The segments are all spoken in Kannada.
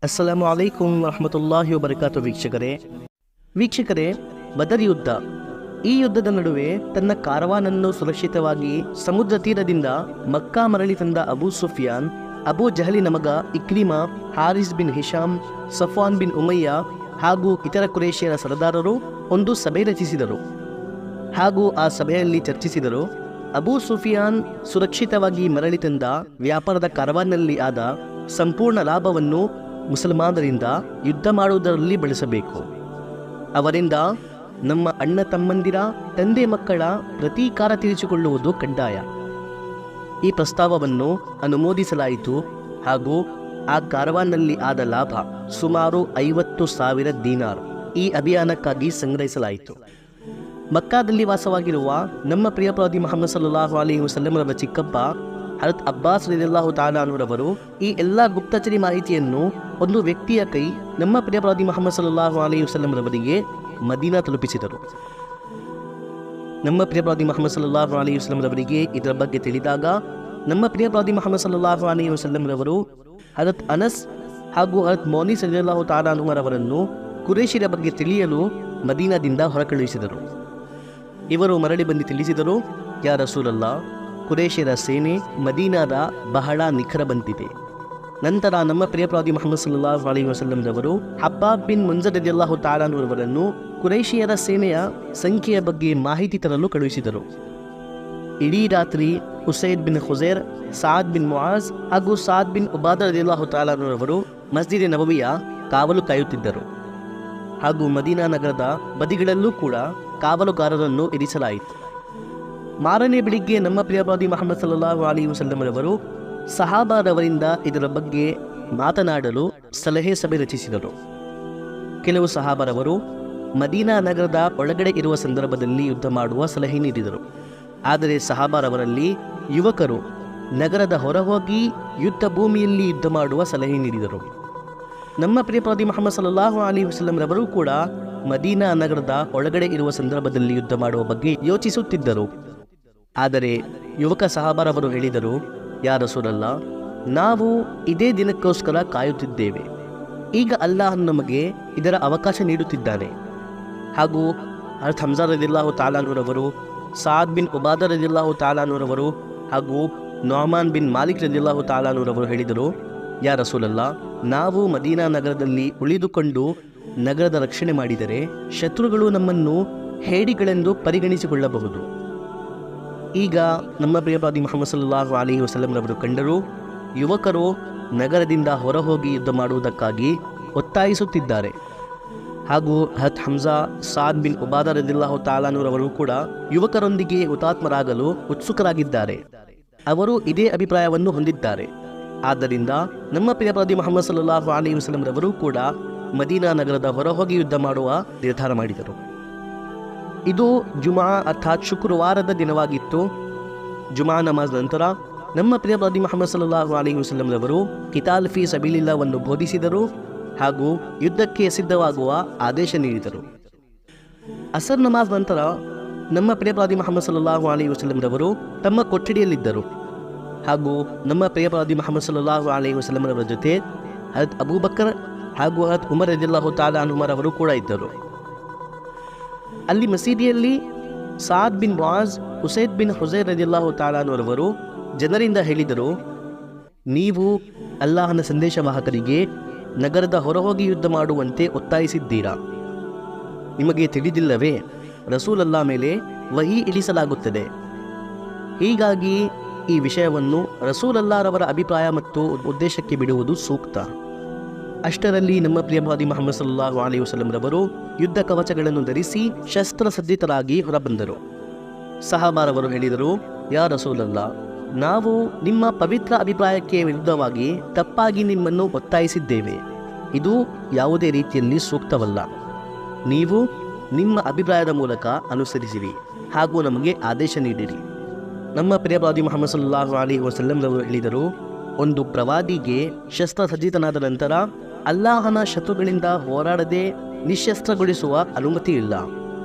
ಅಸ್ಸಲಾಮು ಅಲೈಕುಂ ವರಹಮತುಲ್ಲಾಹಿ ವಬರಕಾತು. ವೀಕ್ಷಕರೇ, ಬದರ್ ಯುದ್ಧ. ಈ ಯುದ್ಧದ ನಡುವೆ ತನ್ನ ಕಾರವಾನನ್ನು ಸುರಕ್ಷಿತವಾಗಿ ಸಮುದ್ರ ತೀರದಿಂದ ಮಕ್ಕಾ ಮರಳಿ ತಂದ ಅಬೂ ಸುಫಿಯಾನ್, ಅಬೂ ಜಹಲಿನ ಮಗ ಇಕ್ರಿಮಾ, ಹಾರಿಸ್ ಬಿನ್ ಹಿಶಾಮ್, ಸಫ್ವಾನ್ ಬಿನ್ ಉಮಯ್ಯ ಹಾಗೂ ಇತರ ಕುರೇಶಿಯರ ಸರದಾರರು ಒಂದು ಸಭೆ ರಚಿಸಿದರು ಹಾಗೂ ಆ ಸಭೆಯಲ್ಲಿ ಚರ್ಚಿಸಿದರು. ಅಬೂ ಸುಫಿಯಾನ್ ಸುರಕ್ಷಿತವಾಗಿ ಮರಳಿ ತಂದ ವ್ಯಾಪಾರದ ಕಾರವಾನ್ನಲ್ಲಿ ಆದ ಸಂಪೂರ್ಣ ಲಾಭವನ್ನು ಮುಸಲ್ಮಾನರಿಂದ ಯುದ್ಧ ಮಾಡುವುದರಲ್ಲಿ ಬಳಸಬೇಕು. ಅವರಿಂದ ನಮ್ಮ ಅಣ್ಣ ತಮ್ಮಂದಿರ, ತಂದೆ ಮಕ್ಕಳ ಪ್ರತೀಕಾರ ತೀರಿಸಿಕೊಳ್ಳುವುದು ಕಡ್ಡಾಯ. ಈ ಪ್ರಸ್ತಾವವನ್ನು ಅನುಮೋದಿಸಲಾಯಿತು ಹಾಗೂ ಆ ಕಾರವಾನ್ನಲ್ಲಿ ಆದ ಲಾಭ ಸುಮಾರು 50,000 ದೀನಾರ್ ಈ ಅಭಿಯಾನಕ್ಕಾಗಿ ಸಂಗ್ರಹಿಸಲಾಯಿತು. ಮಕ್ಕಾದಲ್ಲಿ ವಾಸವಾಗಿರುವ ನಮ್ಮ ಪ್ರಿಯ ಪ್ರವಾದಿ ಮುಹಮ್ಮದ್ ಸಲ್ಲಲ್ಲಾಹು ಅಲೈಹಿ ವಸಲ್ಲಮರ ಚಿಕ್ಕಪ್ಪ ಹಜರತ್ ಅಬ್ಬಾಸ್ ರಲಿಯಲ್ಲಾಹು ತಆಲಾ ಅನ್ಹುರವರು ಈ ಎಲ್ಲ ಗುಪ್ತಚರಿ ಮಾಹಿತಿಯನ್ನು ಒಂದು ವ್ಯಕ್ತಿಯ ಕೈ ನಮ್ಮ ಪ್ರಿಯ ಪ್ರವಾದಿ ಮುಹಮ್ಮದ್ ಸಲ್ಲಲ್ಲಾಹು ಅಲೈಹಿ ವಸಲ್ಲಮರವರಿಗೆ ಮದೀನಾ ತಲುಪಿಸಿದರು. ನಮ್ಮ ಪ್ರಿಯ ಪ್ರವಾದಿ ಮುಹಮ್ಮದ್ ಸಲ್ಲಲ್ಲಾಹು ಅಲೈಹಿ ವಸಲ್ಲಮರವರಿಗೆ ಇದರ ಬಗ್ಗೆ ತಿಳಿದಾಗ ನಮ್ಮ ಪ್ರಿಯ ಪ್ರವಾದಿ ಮುಹಮ್ಮದ್ ಸಲ್ಲಲ್ಲಾಹು ಅಲೈಹಿ ವಸಲ್ಲಮರವರು ಹಜರತ್ ಅನಸ್ ಹಾಗೂ ಹಜರತ್ ಮೌನಿಸ್ ರಲಿಯಲ್ಲಾಹು ತಆಲಾ ಅನ್ಹುರವರನ್ನು ಕುರೇಶಿರ ಬಗ್ಗೆ ತಿಳಿಯಲು ಮದೀನಾದಿಂದ ಹೊರಕಳುಹಿಸಿದರು. ಇವರು ಮರಳಿ ಬಂದು ತಿಳಿಸಿದರು, ಯಾ ರಸೂಲಲ್ಲಾ, ಕುರೇಶಿಯರ ಸೇನೆ ಮದೀನಾದ ಬಹಳ ನಿಖರ ಬಂದಿದೆ. ನಂತರ ನಮ್ಮ ಪ್ರಿಯ ಪ್ರವಾದಿ ಮುಹಮ್ಮದ್ ಸಲ್ಲಲ್ಲಾಹು ಅಲೈಹಿ ವಸಲ್ಲಂರವರು ಹಬ್ಬಾಬ್ ಬಿನ್ ಮುನ್ಜರ್ ರಲಿಯಲ್ಲಾಹು ತಆಲಾ ಅನ್ಹುರವರನ್ನು ಕುರೇಶಿಯರ ಸೇನೆಯ ಸಂಖ್ಯೆಯ ಬಗ್ಗೆ ಮಾಹಿತಿ ತರಲು ಕಳುಹಿಸಿದರು. ಇಡೀ ರಾತ್ರಿ ಉಸೈದ್ ಬಿನ್ ಖುಜೈರ್, ಸಾದ್ ಬಿನ್ ಮುಆಜ್ ಹಾಗೂ ಸಾದ್ ಬಿನ್ ಉಬಾದ ರಲಿಯಲ್ಲಾಹು ತಆಲಾ ಅನ್ಹುರವರು ಮಸ್ಜಿದ್ ನಬವಿಯ ಕಾವಲು ಕಾಯುತ್ತಿದ್ದರು ಹಾಗೂ ಮದೀನಾ ನಗರದ ಬದಿಗಳಲ್ಲೂ ಕೂಡ ಕಾವಲುಗಾರರನ್ನು ಇರಿಸಲಾಯಿತು. ಮಾರನೇ ಬೆಳಿಗ್ಗೆ ನಮ್ಮ ಪ್ರಿಯ ಪ್ರವಾದಿ ಮುಹಮ್ಮದ್ ಸಲ್ಲಲ್ಲಾಹು ಅಲೈಹಿ ವಸಲ್ಲಮರವರು ಸಹಾಬಾರವರಿಂದ ಇದರ ಬಗ್ಗೆ ಮಾತನಾಡಲು ಸಲಹೆ ಸಭೆ ರಚಿಸಿದರು. ಕೆಲವು ಸಹಾಬಾರವರು ಮದೀನಾ ನಗರದ ಒಳಗಡೆ ಇರುವ ಸಂದರ್ಭದಲ್ಲಿ ಯುದ್ಧ ಮಾಡುವ ಸಲಹೆ ನೀಡಿದರು. ಆದರೆ ಸಹಾಬಾರವರಲ್ಲಿ ಯುವಕರು ನಗರದ ಹೊರಹೋಗಿ ಯುದ್ಧ ಭೂಮಿಯಲ್ಲಿ ಯುದ್ಧ ಮಾಡುವ ಸಲಹೆ ನೀಡಿದರು. ನಮ್ಮ ಪ್ರಿಯ ಪ್ರವಾದಿ ಮುಹಮ್ಮದ್ ಸಲ್ಲಲ್ಲಾಹು ಅಲೈಹಿ ವಸಲ್ಲಮರವರು ಕೂಡ ಮದೀನಾ ನಗರದ ಒಳಗಡೆ ಇರುವ ಸಂದರ್ಭದಲ್ಲಿ ಯುದ್ಧ ಮಾಡುವ ಬಗ್ಗೆ ಯೋಚಿಸುತ್ತಿದ್ದರು. ಆದರೆ ಯುವಕ ಸಹಾಬಾರವರು ಹೇಳಿದರು, ಯಾ ರಸೂಲಲ್ಲಾ, ನಾವು ಇದೇ ದಿನಕ್ಕೋಸ್ಕರ ಕಾಯುತ್ತಿದ್ದೇವೆ. ಈಗ ಅಲ್ಲಾಹ್ ನಮಗೆ ಇದರ ಅವಕಾಶ ನೀಡುತ್ತಿದ್ದಾನೆ. ಹಾಗೂ ಹಜರತ್ ಹಮ್ಜಾ ರಲಿಯಲ್ಲಾಹು ತಆಲಾ ಅನ್ಹುರವರು, ಸಾದ್ ಬಿನ್ ಉಬಾದ ರಲಿಯಲ್ಲಾಹು ತಆಲಾ ಅನ್ಹುರವರು ಹಾಗೂ ನುಅಮಾನ್ ಬಿನ್ ಮಾಲಿಕ್ ರಲಿಯಲ್ಲಾಹು ತಆಲಾ ಅನ್ಹುರವರು ಹೇಳಿದರು, ಯಾ ರಸೂಲಲ್ಲಾ, ನಾವು ಮದೀನಾ ನಗರದಲ್ಲಿ ಉಳಿದುಕೊಂಡು ನಗರದ ರಕ್ಷಣೆ ಮಾಡಿದರೆ ಶತ್ರುಗಳು ನಮ್ಮನ್ನು ಹೇಡಿಗಳೆಂದು ಪರಿಗಣಿಸಿಕೊಳ್ಳಬಹುದು. ಈಗ ನಮ್ಮ ಪ್ರಿಯ ಪ್ರವಾದಿ ಮುಹಮ್ಮದ್ ಸಲ್ಲಲ್ಲಾಹು ಅಲೈಹಿ ವಸಲ್ಲಂರವರು ಕಂಡರು, ಯುವಕರು ನಗರದಿಂದ ಹೊರಹೋಗಿ ಯುದ್ಧ ಮಾಡುವುದಕ್ಕಾಗಿ ಒತ್ತಾಯಿಸುತ್ತಿದ್ದಾರೆ ಹಾಗೂ ಹಜರತ್ ಹಮ್ಜಾ, ಸಾದ್ ಬಿನ್ ಉಬಾದ ರಲಿಯಲ್ಲಾಹು ತಆಲಾ ಅನ್ಹುರವರು ಕೂಡ ಯುವಕರೊಂದಿಗೆ ಹುತಾತ್ಮರಾಗಲು ಉತ್ಸುಕರಾಗಿದ್ದಾರೆ. ಅವರು ಇದೇ ಅಭಿಪ್ರಾಯವನ್ನು ಹೊಂದಿದ್ದಾರೆ. ಆದ್ದರಿಂದ ನಮ್ಮ ಪ್ರಿಯ ಪ್ರವಾದಿ ಮುಹಮ್ಮದ್ ಸಲ್ಲಲ್ಲಾಹು ಅಲೈಹಿ ವಸಲ್ಲಂರವರು ಕೂಡ ಮದೀನಾ ನಗರದ ಹೊರಹೋಗಿ ಯುದ್ಧ ಮಾಡುವ ನಿರ್ಧಾರ ಮಾಡಿದರು. ಇದು ಜುಮಾ ಅರ್ಥಾತ್ ಶುಕ್ರವಾರದ ದಿನವಾಗಿತ್ತು. ಜುಮಾ ನಮಾಜ್ ನಂತರ ನಮ್ಮ ಪ್ರಿಯ ಪ್ರವಾದಿ ಮುಹಮ್ಮದ್ ಸಲ್ಲಲ್ಲಾಹು ಅಲೈಹಿ ವಸಲ್ಲಂರವರು ಕಿತಾಲ್ ಫೀ ಸಬೀಲಿಲ್ಲಾಹ್ವನ್ನು ಬೋಧಿಸಿದರು ಹಾಗೂ ಯುದ್ಧಕ್ಕೆ ಸಿದ್ಧವಾಗುವ ಆದೇಶ ನೀಡಿದರು. ಅಸರ್ ನಮಾಜ್ ನಂತರ ನಮ್ಮ ಪ್ರಿಯ ಪ್ರವಾದಿ ಮುಹಮ್ಮದ್ ಸಲ್ಲಲ್ಲಾಹು ಅಲೈಹಿ ವಸಲ್ಲಂರವರು ತಮ್ಮ ಕೊಠಡಿಯಲ್ಲಿದ್ದರು ಹಾಗೂ ನಮ್ಮ ಪ್ರಿಯ ಪ್ರವಾದಿ ಮುಹಮ್ಮದ್ ಸಲ್ಲಲ್ಲಾಹು ಅಲೈಹಿ ವಸಲ್ಲಂರವರ ಜೊತೆ ಹಜರತ್ ಅಬೂಬಕರ್ ಹಾಗೂ ಹಜರತ್ ಉಮರ್ ರಲಿಯಲ್ಲಾಹು ತಆಲಾ ಅನ್ಹುರವರು ಕೂಡ ಇದ್ದರು. ಅಲ್ಲಿ ಮಸೀದಿಯಲ್ಲಿ ಸಾದ್ ಬಿನ್ ಮುಆಜ್, ಉಸೈದ್ ಬಿನ್ ಖುಜೈರ್ ರಲಿಯಲ್ಲಾಹು ತಆಲಾ ಅನ್ಹುರವರು ಜನರಿಂದ ಹೇಳಿದರು, ನೀವು ಅಲ್ಲಾಹನ ಸಂದೇಶವಾಹಕರಿಗೆ ನಗರದ ಹೊರಹೋಗಿ ಯುದ್ಧ ಮಾಡುವಂತೆ ಒತ್ತಾಯಿಸಿದ್ದೀರಾ. ನಿಮಗೆ ತಿಳಿದಿಲ್ಲವೇ, ರಸೂಲಲ್ಲಾ ಮೇಲೆ ವಹಿ ಇಳಿಸಲಾಗುತ್ತದೆ. ಹೀಗಾಗಿ ಈ ವಿಷಯವನ್ನು ರಸೂಲಲ್ಲಾರವರ ಅಭಿಪ್ರಾಯ ಮತ್ತು ಉದ್ದೇಶಕ್ಕೆ ಬಿಡುವುದು ಸೂಕ್ತ. ಅಷ್ಟರಲ್ಲಿ ನಮ್ಮ ಪ್ರಿಯ ಪ್ರವಾದಿ ಮುಹಮ್ಮದ್ ಸಲ್ಲಲ್ಲಾಹು ಅಲೈಹಿ ವಸಲ್ಲಂರವರು ಯುದ್ಧ ಕವಚಗಳನ್ನು ಧರಿಸಿ ಶಸ್ತ್ರಸಜ್ಜಿತರಾಗಿ ಹೊರಬಂದರು. ಸಹಾಬಾರವರು ಹೇಳಿದರು, ಯಾ ರಸೂಲಲ್ಲಾ, ನಾವು ನಿಮ್ಮ ಪವಿತ್ರ ಅಭಿಪ್ರಾಯಕ್ಕೆ ವಿರುದ್ಧವಾಗಿ ತಪ್ಪಾಗಿ ನಿಮ್ಮನ್ನು ಒತ್ತಾಯಿಸಿದ್ದೇವೆ. ಇದು ಯಾವುದೇ ರೀತಿಯಲ್ಲಿ ಸೂಕ್ತವಲ್ಲ. ನೀವು ನಿಮ್ಮ ಅಭಿಪ್ರಾಯದ ಮೂಲಕ ಅನುಸರಿಸಿರಿ ಹಾಗೂ ನಮಗೆ ಆದೇಶ ನೀಡಿರಿ. ನಮ್ಮ ಪ್ರಿಯ ಪ್ರವಾದಿ ಮುಹಮ್ಮದ್ ಸಲ್ಲಲ್ಲಾಹು ಅಲೈಹಿ ವಸಲ್ಲಂರವರು ಹೇಳಿದರು, ಒಂದು ಪ್ರವಾದಿಗೆ ಶಸ್ತ್ರಸಜ್ಜಿತನಾದ ನಂತರ ಅಲ್ಲಾಹನ ಶತ್ರುಗಳಿಂದ ಹೋರಾಡದೆ ನಿಶ್ಶಸ್ತ್ರಗೊಳಿಸುವ ಅನುಮತಿ ಇಲ್ಲ.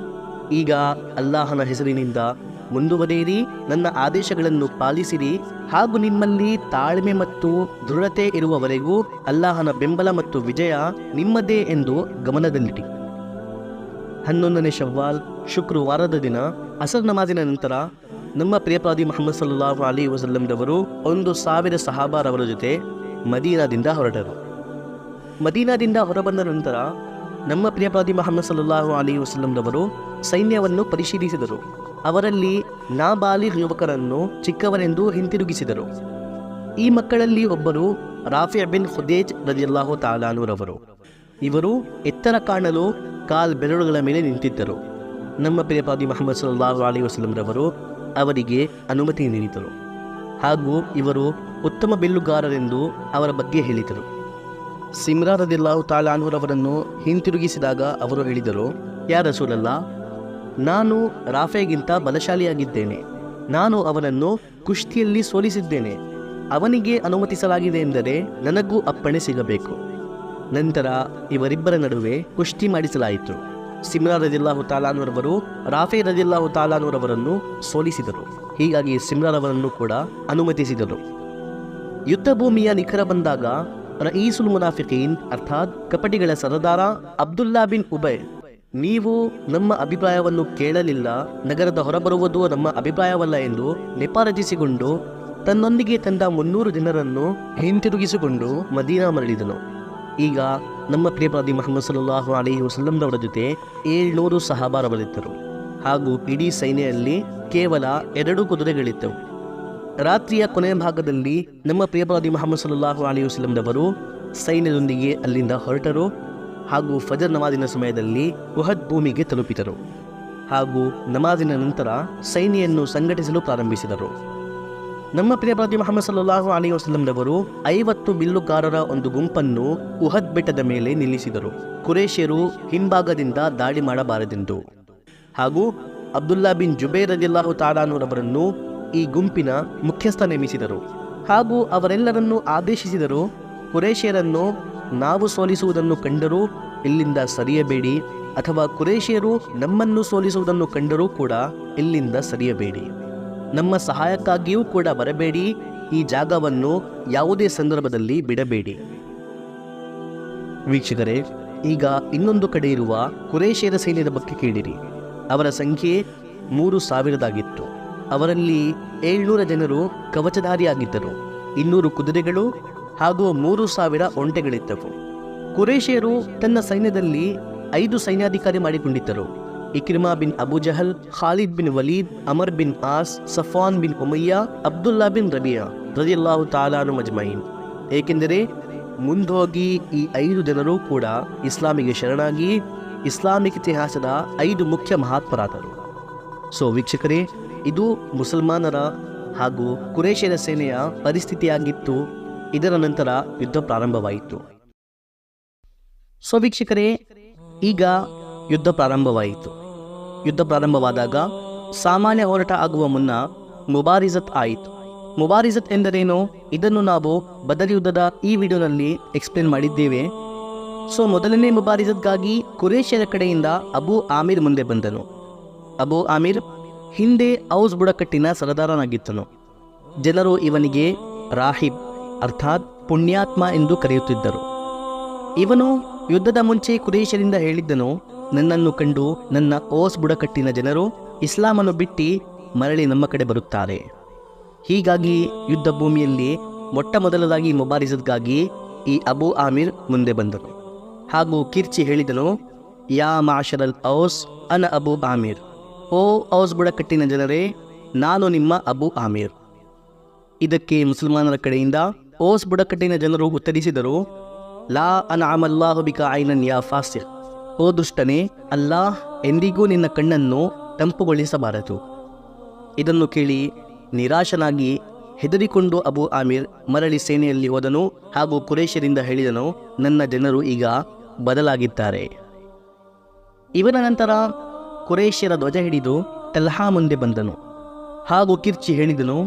ಈಗ ಅಲ್ಲಾಹನ ಹೆಸರಿನಿಂದ ಮುಂದುವರಿಯಿರಿ, ನನ್ನ ಆದೇಶಗಳನ್ನು ಪಾಲಿಸಿರಿ ಹಾಗೂ ನಿಮ್ಮಲ್ಲಿ ತಾಳ್ಮೆ ಮತ್ತು ದೃಢತೆ ಇರುವವರೆಗೂ ಅಲ್ಲಾಹನ ಬೆಂಬಲ ಮತ್ತು ವಿಜಯ ನಿಮ್ಮದೇ ಎಂದು ಗಮನದಲ್ಲಿಡಿ. 11ನೇ ಶವ್ವಾಲ್ ಶುಕ್ರವಾರದ ದಿನ ಅಸರ್ ನಮಾಜಿನ ನಂತರ ನಮ್ಮ ಪ್ರಿಯಪ್ರವಾದಿ ಮುಹಮ್ಮದ್ ಸಲ್ಲಲ್ಲಾಹು ಅಲೈಹಿ ವಸಲ್ಲಂರವರು 1,000 ಸಹಾಬಾರವರ ಜೊತೆ ಮದೀನಾದಿಂದ ಹೊರಟರು. ಮದೀನಾದಿಂದ ಹೊರಬಂದ ನಂತರ ನಮ್ಮ ಪ್ರಿಯಪ್ರವಾದಿ ಮುಹಮ್ಮದ್ ಸಲ್ಲಲ್ಲಾಹು ಅಲೈಹಿ ವಸಲ್ಲಂರವರು ಸೈನ್ಯವನ್ನು ಪರಿಶೀಲಿಸಿದರು. ಅವರಲ್ಲಿ ನಾಬಾಲಿಗ್ ಯುವಕರನ್ನು ಚಿಕ್ಕವರೆಂದು ಹಿಂತಿರುಗಿಸಿದರು. ಈ ಮಕ್ಕಳಲ್ಲಿ ಒಬ್ಬರು ರಾಫಿ ಬಿನ್ ಖುದೇಜ್ ರದಿಯಲ್ಲಾಹು ತಾಲಾ ಅನ್ಹುರವರು. ಇವರು ಎತ್ತರ ಕಾಣಲು ಕಾಲ್ ಬೆರಳುಗಳ ಮೇಲೆ ನಿಂತಿದ್ದರು. ನಮ್ಮ ಪ್ರಿಯಪ್ರವಾದಿ ಮುಹಮ್ಮದ್ ಸಲ್ಲಲ್ಲಾಹು ಅಲೈಹಿ ವಸಲ್ಲಂರವರು ಅವರಿಗೆ ಅನುಮತಿ ನೀಡಿದರು ಹಾಗೂ ಇವರು ಉತ್ತಮ ಬಿಲ್ಲುಗಾರರೆಂದು ಅವರ ಬಗ್ಗೆ ಹೇಳಿದರು. ಸಿಮ್ರಾ ರದಿಯಲ್ಲಾಹು ತಾಲಾ ಅನ್ಹುರವರನ್ನು ಹಿಂತಿರುಗಿಸಿದಾಗ ಅವರು ಹೇಳಿದರು, ಯಾ ರಸೂಲಲ್ಲಾ, ನಾನು ರಾಫೆಗಿಂತ ಬಲಶಾಲಿಯಾಗಿದ್ದೇನೆ. ನಾನು ಅವನನ್ನು ಕುಶ್ತಿಯಲ್ಲಿ ಸೋಲಿಸಿದ್ದೇನೆ. ಅವನಿಗೆ ಅನುಮತಿಸಲಾಗಿದೆ ಎಂದರೆ ನನಗೂ ಅಪ್ಪಣೆ ಸಿಗಬೇಕು. ನಂತರ ಇವರಿಬ್ಬರ ನಡುವೆ ಕುಶ್ತಿ ಮಾಡಿಸಲಾಯಿತು. ಸಿಮ್ರಾ ರದಿಯಲ್ಲಾಹು ತಾಲಾ ಅನ್ಹುರವರು ರಾಫೆ ರದಿಯಲ್ಲಾಹು ತಾಲಾ ಅನ್ಹುರವರನ್ನು ಸೋಲಿಸಿದರು. ಹೀಗಾಗಿ ಸಿಮ್ರಾರವರನ್ನು ಕೂಡ ಅನುಮತಿಸಿದರು. ಯುದ್ಧ ಭೂಮಿಯ ನಿಖರ ಬಂದಾಗ ರಯೀಸುಲ್ ಮುನಾಫಿಕೀನ್ ಅರ್ಥಾತ್ ಕಪಟಿಗಳ ಸರದಾರ ಅಬ್ದುಲ್ಲಾ ಬಿನ್ ಉಬೈ, ನೀವು ನಮ್ಮ ಅಭಿಪ್ರಾಯವನ್ನು ಕೇಳಲಿಲ್ಲ, ನಗರದ ಹೊರಬರುವುದು ನಮ್ಮ ಅಭಿಪ್ರಾಯವಲ್ಲ ಎಂದು ನೆಪರಚಿಸಿಕೊಂಡು ತನ್ನೊಂದಿಗೆ ತಂದ 300 ಜನರನ್ನು ಹಿಂತಿರುಗಿಸಿಕೊಂಡು ಮದೀನಾ ಮರಳಿದನು. ಈಗ ನಮ್ಮ ಪ್ರಿಯಪ್ರವಾದಿ ಮುಹಮ್ಮದ್ ಸಲ್ಲಲ್ಲಾಹು ಅಲೈಹಿ ವಸಲ್ಲಂರವರ ಜೊತೆ 700 ಸಹಾಬಾರವರಿದ್ದರು ಹಾಗೂ ಇಡೀ ಸೈನ್ಯದಲ್ಲಿ ಕೇವಲ 2 ಕುದುರೆಗಳಿದ್ದವು. ರಾತ್ರಿಯ ಕೊನೆಯ ಭಾಗದಲ್ಲಿ ನಮ್ಮ ಪ್ರಿಯಪ್ರವಾದಿ ಮುಹಮ್ಮದ್ ಸಲ್ಲಲ್ಲಾಹು ಅಲೈಹಿ ವಸಲ್ಲಂರವರು ಸೈನ್ಯದೊಂದಿಗೆ ಅಲ್ಲಿಂದ ಹೊರಟರು ಹಾಗೂ ಫಜರ್ ನಮಾಜಿನ ಸಮಯದಲ್ಲಿ ಉಹದ್ ಭೂಮಿಗೆ ತಲುಪಿದರು ಹಾಗೂ ನಮಾಜಿನ ನಂತರ ಸೈನ್ಯವನ್ನು ಸಂಘಟಿಸಲು ಪ್ರಾರಂಭಿಸಿದರು. ನಮ್ಮ ಪ್ರಿಯಪ್ರವಾದಿ ಮುಹಮ್ಮದ್ ಸಲ್ಲಲ್ಲಾಹು ಅಲೈಹಿ ವಸಲ್ಲಂರವರು 50 ಬಿಲ್ಲುಗಾರರ ಒಂದು ಗುಂಪನ್ನು ಉಹದ್ ಬೆಟ್ಟದ ಮೇಲೆ ನಿಲ್ಲಿಸಿದರು. ಕುರೇಶ್ಯರು ಹಿಂಭಾಗದಿಂದ ದಾಳಿ ಮಾಡಬಾರದೆಂದು ಹಾಗೂ ಅಬ್ದುಲ್ಲಾ ಬಿನ್ ಜುಬೇರ್ ರದಿಯಲ್ಲಾಹು ತಾಲಾ ಅನ್ಹುರವರನ್ನು ಈ ಗುಂಪಿನ ಮುಖ್ಯಸ್ಥ ನೇಮಿಸಿದರು ಹಾಗೂ ಅವರೆಲ್ಲರನ್ನೂ ಆದೇಶಿಸಿದರು, ಕುರೇಶ್ಯರನ್ನು ನಾವು ಸೋಲಿಸುವುದನ್ನು ಕಂಡರೂ ಇಲ್ಲಿಂದ ಸರಿಯಬೇಡಿ, ಅಥವಾ ಕುರೇಶ್ಯರು ನಮ್ಮನ್ನು ಸೋಲಿಸುವುದನ್ನು ಕಂಡರೂ ಕೂಡ ಇಲ್ಲಿಂದ ಸರಿಯಬೇಡಿ. ನಮ್ಮ ಸಹಾಯಕ್ಕಾಗಿಯೂ ಕೂಡ ಬರಬೇಡಿ. ಈ ಜಾಗವನ್ನು ಯಾವುದೇ ಸಂದರ್ಭದಲ್ಲಿ ಬಿಡಬೇಡಿ. ವೀಕ್ಷಕರೇ, ಈಗ ಇನ್ನೊಂದು ಕಡೆ ಇರುವ ಕುರೇಶ್ಯರ ಸೈನ್ಯದ ಬಗ್ಗೆ ಕೇಳಿರಿ. ಅವರ ಸಂಖ್ಯೆ 3,000 ಅವರಲ್ಲಿ 700 ಜನರು ಕವಚಧಾರಿಯಾಗಿದ್ದರು, 200 ಕುದುರೆಗಳು ಹಾಗೂ 3,000 ಒಂಟೆಗಳಿದ್ದವು. ಕುರೇಶ್ಯರು ತನ್ನ ಸೈನ್ಯದಲ್ಲಿ 5 ಸೈನ್ಯಾಧಿಕಾರಿ ಮಾಡಿಕೊಂಡಿದ್ದರು. Ikrima bin Abu Jahl, Khalid bin Walid, Amr bin As, Safwan bin Umayya, Abdullah bin Rabia ರದಿಯಲ್ಲಾಹು ತಾಲಾ ಅನ್ಹು ಅಜ್ಮঈನ್. ಏಕೆಂದರೆ ಮುಂದೋಗಿ ಈ 5 ಜನರು ಕೂಡ ಇಸ್ಲಾಮಿಗೆ ಶರಣಾಗಿ ಇಸ್ಲಾಮಿಕ್ ಇತಿಹಾಸದ 5 ಮುಖ್ಯ ಮಹಾತ್ಮರಾದರು. ಸೊ ವೀಕ್ಷಕರೇ, ಇದು ಮುಸಲ್ಮಾನರ ಹಾಗೂ ಕುರೇಶ್ಯರ ಸೇನೆಯ ಪರಿಸ್ಥಿತಿಯಾಗಿತ್ತು. ಇದರ ನಂತರ ಯುದ್ಧ ಪ್ರಾರಂಭವಾಯಿತು. ಸೊ ವೀಕ್ಷಕರೇ, ಈಗ ಯುದ್ಧ ಪ್ರಾರಂಭವಾಯಿತು. ಯುದ್ಧ ಪ್ರಾರಂಭವಾದಾಗ ಸಾಮಾನ್ಯ ಹೋರಾಟ ಆಗುವ ಮುನ್ನ ಮುಬಾರಿಜತ್ ಆಯಿತು. ಮುಬಾರಿಜತ್ ಎಂದರೇನು? ಇದನ್ನು ನಾವು ಬದರ್ ಯುದ್ಧದ ಈ ವಿಡಿಯೋನಲ್ಲಿ ಎಕ್ಸ್ಪ್ಲೇನ್ ಮಾಡಿದ್ದೇವೆ. ಸೊ ಮೊದಲನೇ ಮುಬಾರಿಜತ್ಗಾಗಿ ಕುರೇಶ್ಯರ ಕಡೆಯಿಂದ ಅಬು ಆಮಿರ್ ಮುಂದೆ ಬಂದನು. ಅಬು ಆಮಿರ್ ಹಿಂದೆ ಔಸ್ ಬುಡಕಟ್ಟಿನ ಸರದಾರನಾಗಿದ್ದನು. ಜನರು ಇವನಿಗೆ ರಾಹಿಬ್ ಅರ್ಥಾತ್ ಪುಣ್ಯಾತ್ಮ ಎಂದು ಕರೆಯುತ್ತಿದ್ದರು. ಇವನು ಯುದ್ಧದ ಮುಂಚೆ ಕುರೇಶ್ಯರಿಂದ ಹೇಳಿದ್ದನು, ನನ್ನನ್ನು ಕಂಡು ನನ್ನ ಓಸ್ ಬುಡಕಟ್ಟಿನ ಜನರು ಇಸ್ಲಾಮನ್ನು ಬಿಟ್ಟು ಮರಳಿ ನಮ್ಮ ಕಡೆ ಬರುತ್ತಾರೆ. ಹೀಗಾಗಿ ಯುದ್ಧ ಭೂಮಿಯಲ್ಲಿ ಮೊಟ್ಟ ಮೊದಲದಾಗಿ ಮುಬಾರಿಜತ್ಗಾಗಿ ಈ ಅಬು ಆಮಿರ್ ಮುಂದೆ ಬಂದನು ಹಾಗೂ ಕಿರ್ಚಿ ಹೇಳಿದನು, ಯಾ ಮಾಶರಲ್ ಔಸ್ ಅನ ಅಬು ಆಮಿರ್, ಓ ಔಸ್ ಬುಡಕಟ್ಟಿನ ಜನರೇ, ನಾನು ನಿಮ್ಮ ಅಬು ಆಮಿರ್. ಇದಕ್ಕೆ ಮುಸಲ್ಮಾನರ ಕಡೆಯಿಂದ ಓಸ್ ಬುಡಕಟ್ಟಿನ ಜನರು ಉತ್ತರಿಸಿದರು, ಲಾ ಅನ್ಅಮಲ್ಲಾಹು ಬಿಕ ಐನನ್ ಯಾ ಫಾಸಿಕ್, ಓ ದುಷ್ಟನೇ, ಅಲ್ಲಾಹ್ ಎಂದಿಗೂ ನಿನ್ನ ಕಣ್ಣನ್ನು ತಂಪುಗೊಳಿಸಬಾರದು. ಇದನ್ನು ಕೇಳಿ ನಿರಾಶನಾಗಿ ಹೆದರಿಕೊಂಡು ಅಬು ಆಮಿರ್ ಮರಳಿ ಸೇನೆಯಲ್ಲಿ ಹೋದನು ಹಾಗೂ ಕುರೇಶ್ಯರಿಂದ ಹೇಳಿದನು, ನನ್ನ ಜನರು ಈಗ ಬದಲಾಗಿದ್ದಾರೆ. ಇವನ ನಂತರ ಕುರೇಶ್ಯರ ಧ್ವಜ ಹಿಡಿದು ತಲ್ಹಾ ಮುಂದೆ ಬಂದನು ಹಾಗೂ ಕಿರ್ಚಿ ಹೇಳಿದನು,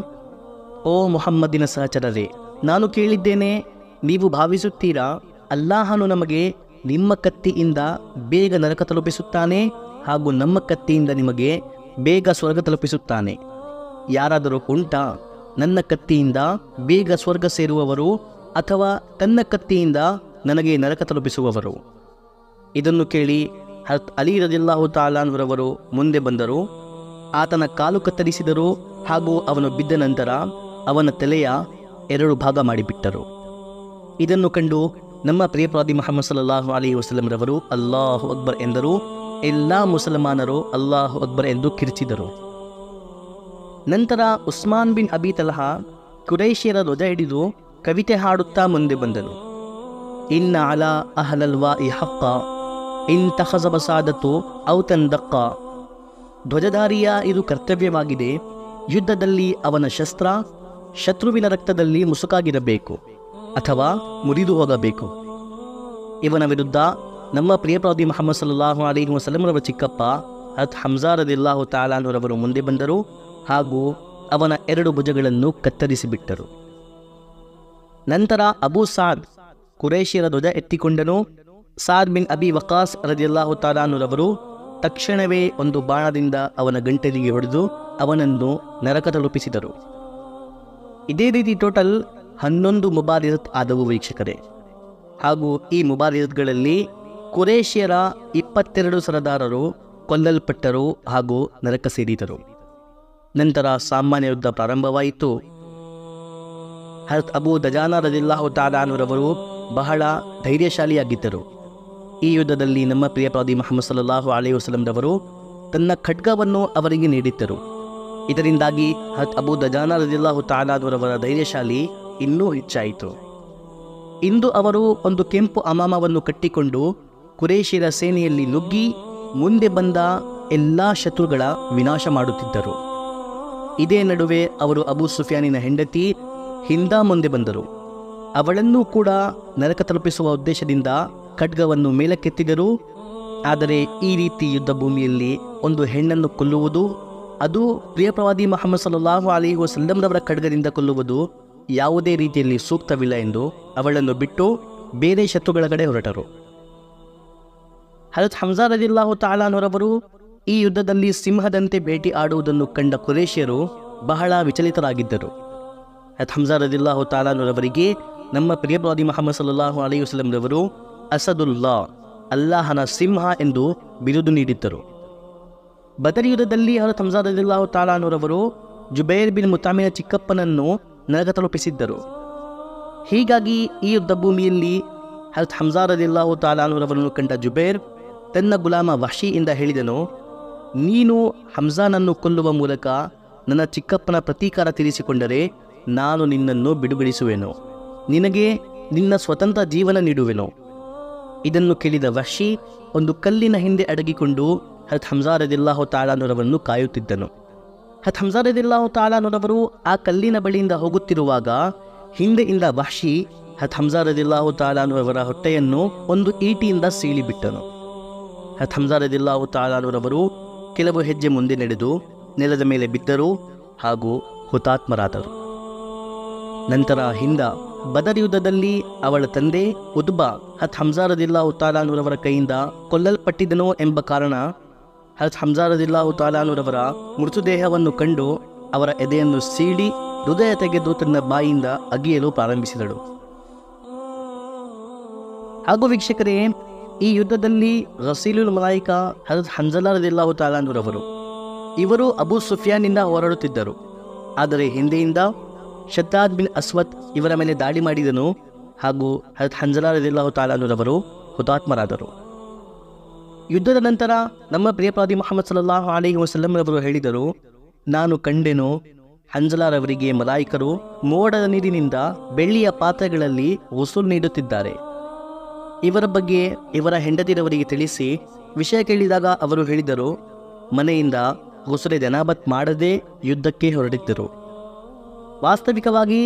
ಓ ಮುಹಮ್ಮದಿನ ಸಹಚರರೇ, ನಾನು ಕೇಳಿದ್ದೇನೆ, ನೀವು ಭಾವಿಸುತ್ತೀರಾ ಅಲ್ಲಾಹನು ನಮಗೆ ನಿಮ್ಮ ಕತ್ತಿಯಿಂದ ಬೇಗ ನರಕ ತಲುಪಿಸುತ್ತಾನೆ ಹಾಗೂ ನಮ್ಮ ಕತ್ತಿಯಿಂದ ನಿಮಗೆ ಬೇಗ ಸ್ವರ್ಗ ತಲುಪಿಸುತ್ತಾನೆ. ಯಾರಾದರೂ ಉಂಟಾ ನನ್ನ ಕತ್ತಿಯಿಂದ ಬೇಗ ಸ್ವರ್ಗ ಸೇರುವವರು ಅಥವಾ ತನ್ನ ಕತ್ತಿಯಿಂದ ನನಗೆ ನರಕ ತಲುಪಿಸುವವರು? ಇದನ್ನು ಕೇಳಿ ಹಜರತ್ ಅಲಿ ರದಿಯಲ್ಲಾಹು ತಾಲಾ ಅನ್ಹುರವರು ಮುಂದೆ ಬಂದರು. ಆತನ ಕಾಲು ಕತ್ತರಿಸಿದರು ಹಾಗೂ ಅವನು ಬಿದ್ದ ನಂತರ ಅವನ ತಲೆಯ 2 ಭಾಗ ಮಾಡಿಬಿಟ್ಟರು. ಇದನ್ನು ಕಂಡು ನಮ್ಮ ಪ್ರಿಯ ಪ್ರವಾದಿ ಮುಹಮ್ಮದ್ ಸಲ್ಲಲ್ಲಾಹು ಅಲೈಹಿ ವಸಲ್ಲಂ ರವರು ಅಲ್ಲಾಹು ಅಕ್ಬರ್ ಎಂದರು. ಎಲ್ಲ ಮುಸಲ್ಮಾನರು ಅಲ್ಲಾಹು ಅಕ್ಬರ್ ಎಂದು ಕಿರಿಚಿದರು. ನಂತರ ಉಸ್ಮಾನ್ ಬಿನ್ ಅಬಿ ತಲ್ಹಾ ಕುರೈಶಿಯರ ಧ್ವಜ ಹಿಡಿದು ಕವಿತೆ ಹಾಡುತ್ತಾ ಮುಂದೆ ಬಂದನು. ಇನ್ನ ಅಲಾ ಅಹಲಲ್ ವಾಇ ಹಕ್ಕ ಇನ್ ತಖಜಬ ಸಾದತು ಔ ತಂದಕ್ಕ. ಧ್ವಜಧಾರಿಯ ಇದು ಕರ್ತವ್ಯವಾಗಿದೆ. ಯುದ್ಧದಲ್ಲಿ ಅವನ ಶಸ್ತ್ರ ಶತ್ರುವಿನ ರಕ್ತದಲ್ಲಿ ಮುಸುಕಾಗಿರಬೇಕು ಅಥವಾ ಮುರಿದು ಹೋಗಬೇಕು. ಇವನ ವಿರುದ್ಧ ನಮ್ಮ ಪ್ರಿಯ ಪ್ರವಾದಿ ಮುಹಮ್ಮದ್ ಸಲ್ಲಲ್ಲಾಹು ಅಲೈಹಿ ವಸಲ್ಲಂರವರ ಚಿಕ್ಕಪ್ಪ ಹಜರತ್ ಹಮ್ಜಾ ರದಿಯಲ್ಲಾಹು ತಾಲಾ ಅನ್ಹುರವರು ಮುಂದೆ ಬಂದರು ಹಾಗೂ ಅವನ 2 ಭುಜಗಳನ್ನು ಕತ್ತರಿಸಿಬಿಟ್ಟರು. ನಂತರ ಅಬೂ ಸಾದ್ ಕುರೈಶಿಯರ ಧ್ವಜ ಎತ್ತಿಕೊಂಡನು. ಸಾದ್ ಬಿನ್ ಅಬಿ ವಕಾಸ್ ರದಿಯಲ್ಲಾಹು ತಾಲಾ ಅನ್ಹುರವರು ತಕ್ಷಣವೇ ಒಂದು ಬಾಣದಿಂದ ಅವನ ಗಂಟಲಿಗೆ ಹೊಡೆದು ಅವನನ್ನು ನರಕ ತಲುಪಿಸಿದರು. ಇದೇ ರೀತಿ ಟೋಟಲ್ 11 ಮುಬಾರಿಜತ್ ಆದವು ವೀಕ್ಷಕರೇ. ಹಾಗೂ ಈ ಮುಬಾರಿಜತ್ಗಳಲ್ಲಿ ಕುರೇಶಿಯರ 22 ಸರದಾರರು ಕೊಲ್ಲಲ್ಪಟ್ಟರು ಹಾಗೂ ನರಕ ಸೇರಿದರು. ನಂತರ ಸಾಮಾನ್ಯ ಯುದ್ಧ ಪ್ರಾರಂಭವಾಯಿತು. ಹಜರತ್ ಅಬೂ ದಜಾನಾ ರದಿಯಲ್ಲಾಹು ತಾಲಾ ಅನ್ಹುರವರು ಬಹಳ ಧೈರ್ಯಶಾಲಿಯಾಗಿದ್ದರು. ಈ ಯುದ್ಧದಲ್ಲಿ ನಮ್ಮ ಪ್ರಿಯ ಪ್ರವಾದಿ ಮುಹಮ್ಮದ್ ಸಲ್ಲಲ್ಲಾಹು ಅಲೈಹಿ ವಸಲ್ಲಂ ರವರು ತನ್ನ ಖಡ್ಗವನ್ನು ಅವರಿಗೆ ನೀಡಿದ್ದರು. ಇದರಿಂದಾಗಿ ಹಜರತ್ ಅಬೂ ದಜಾನಾ ರದಿಯಲ್ಲಾಹು ತಾಲಾ ಅನ್ಹುರವರ ಧೈರ್ಯಶಾಲಿ ಇನ್ನೂ ಹೆಚ್ಚಾಯಿತು. ಇಂದು ಅವರು ಒಂದು ಕೆಂಪು ಅಮಾಮವನ್ನು ಕಟ್ಟಿಕೊಂಡು ಕುರೇಶಿಯರ ಸೇನೆಯಲ್ಲಿ ನುಗ್ಗಿ ಮುಂದೆ ಬಂದ ಎಲ್ಲ ಶತ್ರುಗಳ ವಿನಾಶ ಮಾಡುತ್ತಿದ್ದರು. ಇದೇ ನಡುವೆ ಅವರು ಅಬೂ ಸುಫಿಯಾನಿನ ಹೆಂಡತಿ ಹಿಂದಾ ಮುಂದೆ ಬಂದರು. ಅವಳನ್ನೂ ಕೂಡ ನರಕ ತಲುಪಿಸುವ ಉದ್ದೇಶದಿಂದ ಖಡ್ಗವನ್ನು ಮೇಲಕ್ಕೆತ್ತಿದರು. ಆದರೆ ಈ ರೀತಿ ಯುದ್ಧ ಭೂಮಿಯಲ್ಲಿ ಒಂದು ಹೆಣ್ಣನ್ನು ಕೊಲ್ಲುವುದು, ಅದು ಪ್ರಿಯ ಪ್ರವಾದಿ ಮುಹಮ್ಮದ್ ಸಲ್ಲಲ್ಲಾಹು ಅಲೈಹಿ ವಸಲ್ಲಂರವರ ಖಡ್ಗದಿಂದ ಕೊಲ್ಲುವುದು ಯಾವುದೇ ರೀತಿಯಲ್ಲಿ ಸೂಕ್ತವಿಲ್ಲ ಎಂದು ಅವಳನ್ನು ಬಿಟ್ಟು ಬೇರೆ ಶತ್ರುಗಳ ಕಡೆ ಹೊರಟರು. ಹಜರತ್ ಹಮ್ಜಾ ರದಿಯಲ್ಲಾಹು ತಾಲಾ ಅನ್ಹುರವರು ಈ ಯುದ್ಧದಲ್ಲಿ ಸಿಂಹದಂತೆ ಬೇಟೆ ಆಡುವುದನ್ನು ಕಂಡ ಕುರೇಶಿಯರು ಬಹಳ ವಿಚಲಿತರಾಗಿದ್ದರು. ಹಜರತ್ ಹಮ್ಜಾ ರದಿಯಲ್ಲಾಹು ತಾಲಾ ಅನ್ಹುರವರಿಗೆ ನಮ್ಮ ಪ್ರಿಯ ಪ್ರವಾದಿ ಮುಹಮ್ಮದ್ ಸಲ್ಲಲ್ಲಾಹು ಅಲೈಹಿ ವಸಲ್ಲಂ ರವರು ಅಸದುಲ್ಲಾ, ಅಲ್ಲಾಹನ ಸಿಂಹ ಎಂದು ಬಿರುದು ನೀಡಿದ್ದರು. ಬದರ್ ಯುದ್ಧದಲ್ಲಿ ಹಜರತ್ ಹಮ್ಜಾ ರದಿಯಲ್ಲಾಹು ತಾಲಾ ಅನ್ಹುರವರು ಜುಬೈರ್ ಬಿನ್ ಮುತಾಮಿನ ಚಿಕ್ಕಪ್ಪನನ್ನು ನರಕ ತಲುಪಿಸಿದ್ದರು. ಹೀಗಾಗಿ ಈ ಯುದ್ಧ ಭೂಮಿಯಲ್ಲಿ ಹಜರತ್ ಹಮ್ಜಾ ರದಿಯಲ್ಲಾಹು ತಾಲಾ ಅನ್ಹುರವರನ್ನು ಕಂಡ ಜುಬೈರ್ ತನ್ನ ಗುಲಾಮ ವಹಶಿಯಿಂದ ಹೇಳಿದನು, ನೀನು ಹಮ್ಜಾನನ್ನು ಕೊಲ್ಲುವ ಮೂಲಕ ನನ್ನ ಚಿಕ್ಕಪ್ಪನ ಪ್ರತೀಕಾರ ತೀರಿಸಿಕೊಂಡರೆ ನಾನು ನಿನ್ನನ್ನು ಬಿಡುಗಡಿಸುವೆನು, ನಿನಗೆ ನಿನ್ನ ಸ್ವತಂತ್ರ ಜೀವನ ನೀಡುವೆನು. ಇದನ್ನು ಕೇಳಿದ ವಹಶಿ ಒಂದು ಕಲ್ಲಿನ ಹಿಂದೆ ಅಡಗಿಕೊಂಡು ಹಜರತ್ ಹಮ್ಜಾ ರದಿಯಲ್ಲಾಹು ತಾಲಾ ಅನ್ಹುರವರನ್ನು ಕಾಯುತ್ತಿದ್ದನು. ಹಜರತ್ ಹಮ್ಜಾ ರದಿಯಲ್ಲಾಹು ತಾಲಾ ಅನ್ಹುರವರು ಆ ಕಲ್ಲಿನ ಬಳಿಯಿಂದ ಹೋಗುತ್ತಿರುವಾಗ ಹಿಂದೆಯಿಂದ ವಹಶಿ ಹಜರತ್ ಹಮ್ಜಾ ರದಿಯಲ್ಲಾಹು ತಾಲಾ ಅನ್ಹುರವರ ಹೊಟ್ಟೆಯನ್ನು ಒಂದು ಈಟಿಯಿಂದ ಸೀಳಿಬಿಟ್ಟನು. ಹಜರತ್ ಹಮ್ಜಾ ರದಿಯಲ್ಲಾಹು ತಾಲಾ ಅನ್ಹುರವರು ಕೆಲವು ಹೆಜ್ಜೆ ಮುಂದೆ ನಡೆದು ನೆಲದ ಮೇಲೆ ಬಿದ್ದರು ಹಾಗೂ ಹುತಾತ್ಮರಾದರು. ನಂತರ ಹಿಂದ ಬದರ್ ಯುದ್ಧದಲ್ಲಿ ಅವಳ ತಂದೆ ಉದ್ಬಾ ಹಜರತ್ ಹಮ್ಜಾ ರದಿಯಲ್ಲಾಹು ತಾಲಾ ಅನ್ಹುರವರ ಕೈಯಿಂದ ಕೊಲ್ಲಲ್ಪಟ್ಟಿದ್ದನೋ ಎಂಬ ಕಾರಣ ಹಜರತ್ ಹಮ್ಜಾ ರದಿಯಲ್ಲಾಹು ತಾಲಾ ಅನ್ಹುರವರ ಮೃತದೇಹವನ್ನು ಕಂಡು ಅವರ ಎದೆಯನ್ನು ಸೀಳಿ ಹೃದಯ ತೆಗೆದು ತನ್ನ ಬಾಯಿಯಿಂದ ಅಗಿಯಲು ಪ್ರಾರಂಭಿಸಿದಳು. ಹಾಗೂ ವೀಕ್ಷಕರೇ, ಈ ಯುದ್ಧದಲ್ಲಿ ರಸೀಲುಲ್ ಮಲಾಯಿಕಾ ಹಜರತ್ ಹನ್ಜಲಾ ರದಿಯಲ್ಲಾಹು ತಾಲಾ ಅನ್ಹುರವರು ಇವರು ಅಬೂ ಸುಫಿಯಾನ್ನಿಂದ ಹೋರಾಡುತ್ತಿದ್ದರು. ಆದರೆ ಹಿಂದೆಯಿಂದ ಶದ್ದಾದ್ ಬಿನ್ ಅಸ್ವದ್ ಇವರ ಮೇಲೆ ದಾಳಿ ಮಾಡಿದನು ಹಾಗೂ ಹಜರತ್ ಹನ್ಜಲಾ ರದಿಯಲ್ಲಾಹು ತಾಲಾ ಅನ್ಹುರವರು ಹುತಾತ್ಮರಾದರು. ಯುದ್ಧದ ನಂತರ ನಮ್ಮ ಪ್ರಿಯ ಪ್ರವಾದಿ ಮುಹಮ್ಮದ್ ಸಲ್ಲಲ್ಲಾಹು ಅಲೈಹಿ ವಸಲ್ಲಂ ರವರು ಹೇಳಿದರು, ನಾನು ಕಂಡೆನು ಹನ್ಜಲಾರವರಿಗೆ ಮಲಾಯಿಕರು ಮೋಡದ ನೀರಿನಿಂದ ಬೆಳ್ಳಿಯ ಪಾತ್ರೆಗಳಲ್ಲಿ ವಸೂಲ್ ನೀಡುತ್ತಿದ್ದಾರೆ. ಇವರ ಬಗ್ಗೆ ಇವರ ಹೆಂಡತಿರವರಿಗೆ ತಿಳಿಸಿ ವಿಷಯ ಕೇಳಿದಾಗ ಅವರು ಹೇಳಿದರು, ಮನೆಯಿಂದ ಗುಸುಲೆ ಜನಾಬತ್ ಮಾಡದೆ ಯುದ್ಧಕ್ಕೆ ಹೊರಟಿದ್ದರು. ವಾಸ್ತವಿಕವಾಗಿ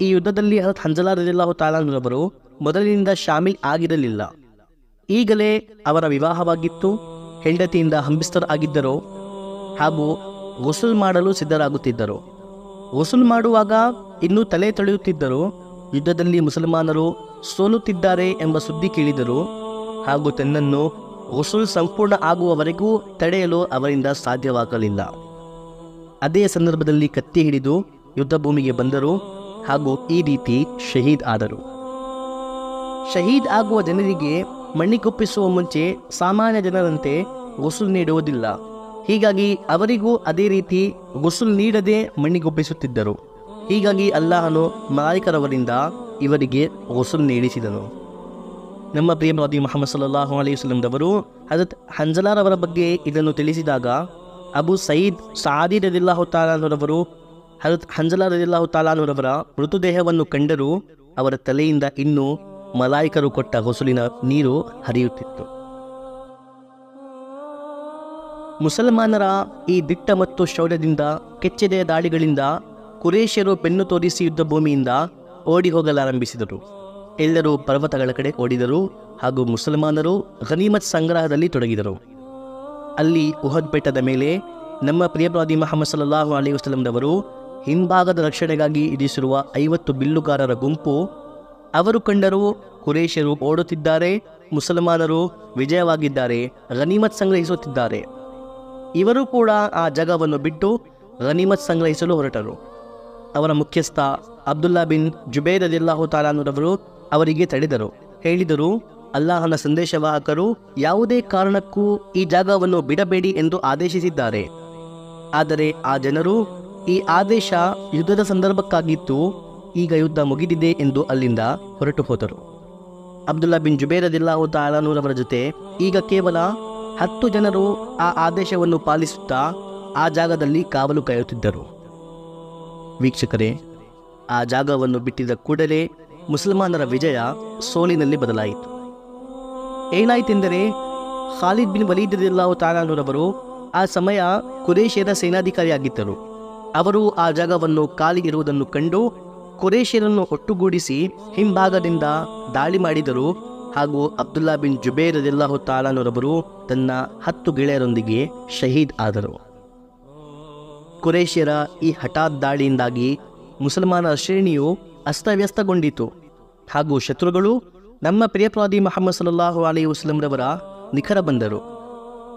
ಈ ಯುದ್ಧದಲ್ಲಿ ಹಜರತ್ ಹನ್ಜಲಾ ರದಿಯಲ್ಲಾಹು ತಾಲಾ ಅನ್ಹುರವರು ಮೊದಲಿನಿಂದ ಶಾಮಿಲ್ ಆಗಿರಲಿಲ್ಲ. ಈಗಲೇ ಅವರ ವಿವಾಹವಾಗಿತ್ತು, ಹೆಂಡತಿಯಿಂದ ಹಂಬಿಸ್ತರಾಗಿದ್ದರು ಹಾಗೂ ವಸೂಲ್ ಮಾಡಲು ಸಿದ್ಧರಾಗುತ್ತಿದ್ದರು. ವಸೂಲ್ ಮಾಡುವಾಗ ಇನ್ನೂ ತಲೆ ತೊಳೆಯುತ್ತಿದ್ದರು. ಯುದ್ಧದಲ್ಲಿ ಮುಸಲ್ಮಾನರು ಸೋಲುತ್ತಿದ್ದಾರೆ ಎಂಬ ಸುದ್ದಿ ಕೇಳಿದರು ಹಾಗೂ ತನ್ನನ್ನು ಗುಸುಲ್ ಸಂಪೂರ್ಣ ಆಗುವವರೆಗೂ ತಡೆಯಲು ಅವರಿಂದ ಸಾಧ್ಯವಾಗಲಿಲ್ಲ. ಅದೇ ಸಂದರ್ಭದಲ್ಲಿ ಕತ್ತಿ ಹಿಡಿದು ಯುದ್ಧ ಭೂಮಿಗೆ ಬಂದರು ಹಾಗೂ ಈ ರೀತಿ ಶಹೀದ್ ಆದರು. ಶಹೀದ್ ಆಗುವ ಜನರಿಗೆ ಮಣ್ಣಿಗೊಪ್ಪಿಸುವ ಮುಂಚೆ ಸಾಮಾನ್ಯ ಜನರಂತೆ ಗುಸುಲ್ ನೀಡುವುದಿಲ್ಲ. ಹೀಗಾಗಿ ಅವರಿಗೂ ಅದೇ ರೀತಿ ಗುಸುಲ್ ನೀಡದೆ ಮಣ್ಣಿಗೊಪ್ಪಿಸುತ್ತಿದ್ದರು. ಹೀಗಾಗಿ ಅಲ್ಲಾಹನು ಮಲಾಯಿಕರವರಿಂದ ಇವರಿಗೆ ಗುಸುಲ್ ನೀಡಿಸಿದನು. ನಮ್ಮ ಪ್ರಿಯ ಪ್ರವಾದಿ ಮುಹಮ್ಮದ್ ಸಲ್ಲಲ್ಲಾಹು ಅಲೈಹಿ ವಸಲ್ಲಂ ರವರು ಹಜರತ್ ಹಂಜಲಾರವರ ಬಗ್ಗೆ ಇದನ್ನು ತಿಳಿಸಿದಾಗ ಅಬು ಸಯೀದ್ ಸಾದಿ ರದಿಯಲ್ಲಾಹು ತಾಲಾನರವರು ಹಜರತ್ ಹಂಜಲಾ ರದಿಯಲ್ಲಾಹು ತಾಲಾನರವರ ಮೃತದೇಹವನ್ನು ಕಂಡರೂ ಅವರ ತಲೆಯಿಂದ ಇನ್ನೂ ಮಲಾಯಿಕರು ಕೊಟ್ಟ ಗುಸುಲಿನ ನೀರು ಹರಿಯುತ್ತಿತ್ತು. ಮುಸಲ್ಮಾನರ ಈ ದಿಟ್ಟ ಮತ್ತು ಶೌರ್ಯದಿಂದ ಕೆಚ್ಚೆದೆಯ ದಾಳಿಗಳಿಂದ ಕುರೇಶ್ಯರು ಬೆನ್ನು ತೋರಿಸಿ ಯುದ್ಧ ಭೂಮಿಯಿಂದ ಓಡಿ ಹೋಗಲಾರಂಭಿಸಿದರು. ಎಲ್ಲರೂ ಪರ್ವತಗಳ ಕಡೆ ಓಡಿದರು ಹಾಗೂ ಮುಸಲ್ಮಾನರು ಗನೀಮತ್ ಸಂಗ್ರಹದಲ್ಲಿ ತೊಡಗಿದರು. ಅಲ್ಲಿ ಉಹದ್ ಬೆಟ್ಟದ ಮೇಲೆ ನಮ್ಮ ಪ್ರಿಯ ಪ್ರವಾದಿ ಮುಹಮ್ಮದ್ ಸಲ್ಲಲ್ಲಾಹು ಅಲೈಹಿ ವಸಲ್ಲಂ ರವರು ಹಿಂಭಾಗದ ರಕ್ಷಣೆಗಾಗಿ ಇರಿಸಿರುವ 50 ಬಿಲ್ಲುಗಾರರ ಗುಂಪು ಅವರು ಕಂಡರೂ ಕುರೇಶ್ಯರು ಓಡುತ್ತಿದ್ದಾರೆ, ಮುಸಲ್ಮಾನರು ವಿಜಯವಾಗಿದ್ದಾರೆ, ಗನೀಮತ್ ಸಂಗ್ರಹಿಸುತ್ತಿದ್ದಾರೆ. ಇವರು ಕೂಡ ಆ ಜಾಗವನ್ನು ಬಿಟ್ಟು ಗನೀಮತ್ ಸಂಗ್ರಹಿಸಲು ಹೊರಟರು. ಅವರ ಮುಖ್ಯಸ್ಥ ಅಬ್ದುಲ್ಲಾ ಬಿನ್ ಜುಬೇರ್ ರದಿಯಲ್ಲಾಹು ತಾಲಾನರವರು ಅವರಿಗೆ ತಡೆದರು. ಹೇಳಿದರು, ಅಲ್ಲಾಹನ ಸಂದೇಶವಾಹಕರು ಯಾವುದೇ ಕಾರಣಕ್ಕೂ ಈ ಜಾಗವನ್ನು ಬಿಡಬೇಡಿ ಎಂದು ಆದೇಶಿಸಿದ್ದಾರೆ. ಆದರೆ ಆ ಜನರು ಈ ಆದೇಶ ಯುದ್ಧದ ಸಂದರ್ಭಕ್ಕಾಗಿತ್ತು, ಈಗ ಯುದ್ಧ ಮುಗಿದಿದೆ ಎಂದು ಅಲ್ಲಿಂದ ಹೊರಟು ಹೋದರು. ಅಬ್ದುಲ್ಲಾ ಬಿನ್ ಜುಬೇರ್ ರದಿಯಲ್ಲಾಹು ತಾಲಾನರವರ ಜೊತೆ ಈಗ ಕೇವಲ 10 ಜನರು ಆ ಆದೇಶವನ್ನು ಪಾಲಿಸುತ್ತಾ ಆ ಜಾಗದಲ್ಲಿ ಕಾವಲು ಕಾಯುತ್ತಿದ್ದರು. ವೀಕ್ಷಕರೇ, ಆ ಜಾಗವನ್ನು ಬಿಟ್ಟಿದ್ದ ಕೂಡಲೇ ಮುಸಲ್ಮಾನರ ವಿಜಯ ಸೋಲಿನಲ್ಲಿ ಬದಲಾಯಿತು. ಏನಾಯಿತೆಂದರೆ ಖಾಲಿದ್ ಬಿನ್ ವಲೀದ್ ರದಿಯಲ್ಲಾಹು ತಾಲಾನರವರು ಆ ಸಮಯ ಕುರೇಶ್ಯರ ಸೇನಾಧಿಕಾರಿಯಾಗಿದ್ದರು. ಅವರು ಆ ಜಾಗವನ್ನು ಖಾಲಿ ಇರುವುದನ್ನು ಕಂಡು ಕುರೇಶ್ಯರನ್ನು ಒಟ್ಟುಗೂಡಿಸಿ ಹಿಂಭಾಗದಿಂದ ದಾಳಿ ಮಾಡಿದರು ಹಾಗೂ ಅಬ್ದುಲ್ಲಾ ಬಿನ್ ಜುಬೇರ್ ರದಿಯಲ್ಲಾಹು ತಾಲಾನರವರು ತನ್ನ 10 ಗೆಳೆಯರೊಂದಿಗೆ ಶಹೀದ್ ಆದರು. ಕುರೇಶ್ಯರ ಈ ಹಠಾತ್ ದಾಳಿಯಿಂದಾಗಿ ಮುಸಲ್ಮಾನರ ಶ್ರೇಣಿಯು ಅಸ್ತವ್ಯಸ್ತಗೊಂಡಿತು ಹಾಗೂ ಶತ್ರುಗಳು ನಮ್ಮ ಪ್ರಿಯ ಪ್ರವಾದಿ ಮುಹಮ್ಮದ್ ಸಲ್ಲಲ್ಲಾಹು ಅಲೈಹಿ ವಸಲ್ಲಂ ರವರ ನಿಖರ ಬಂದರು.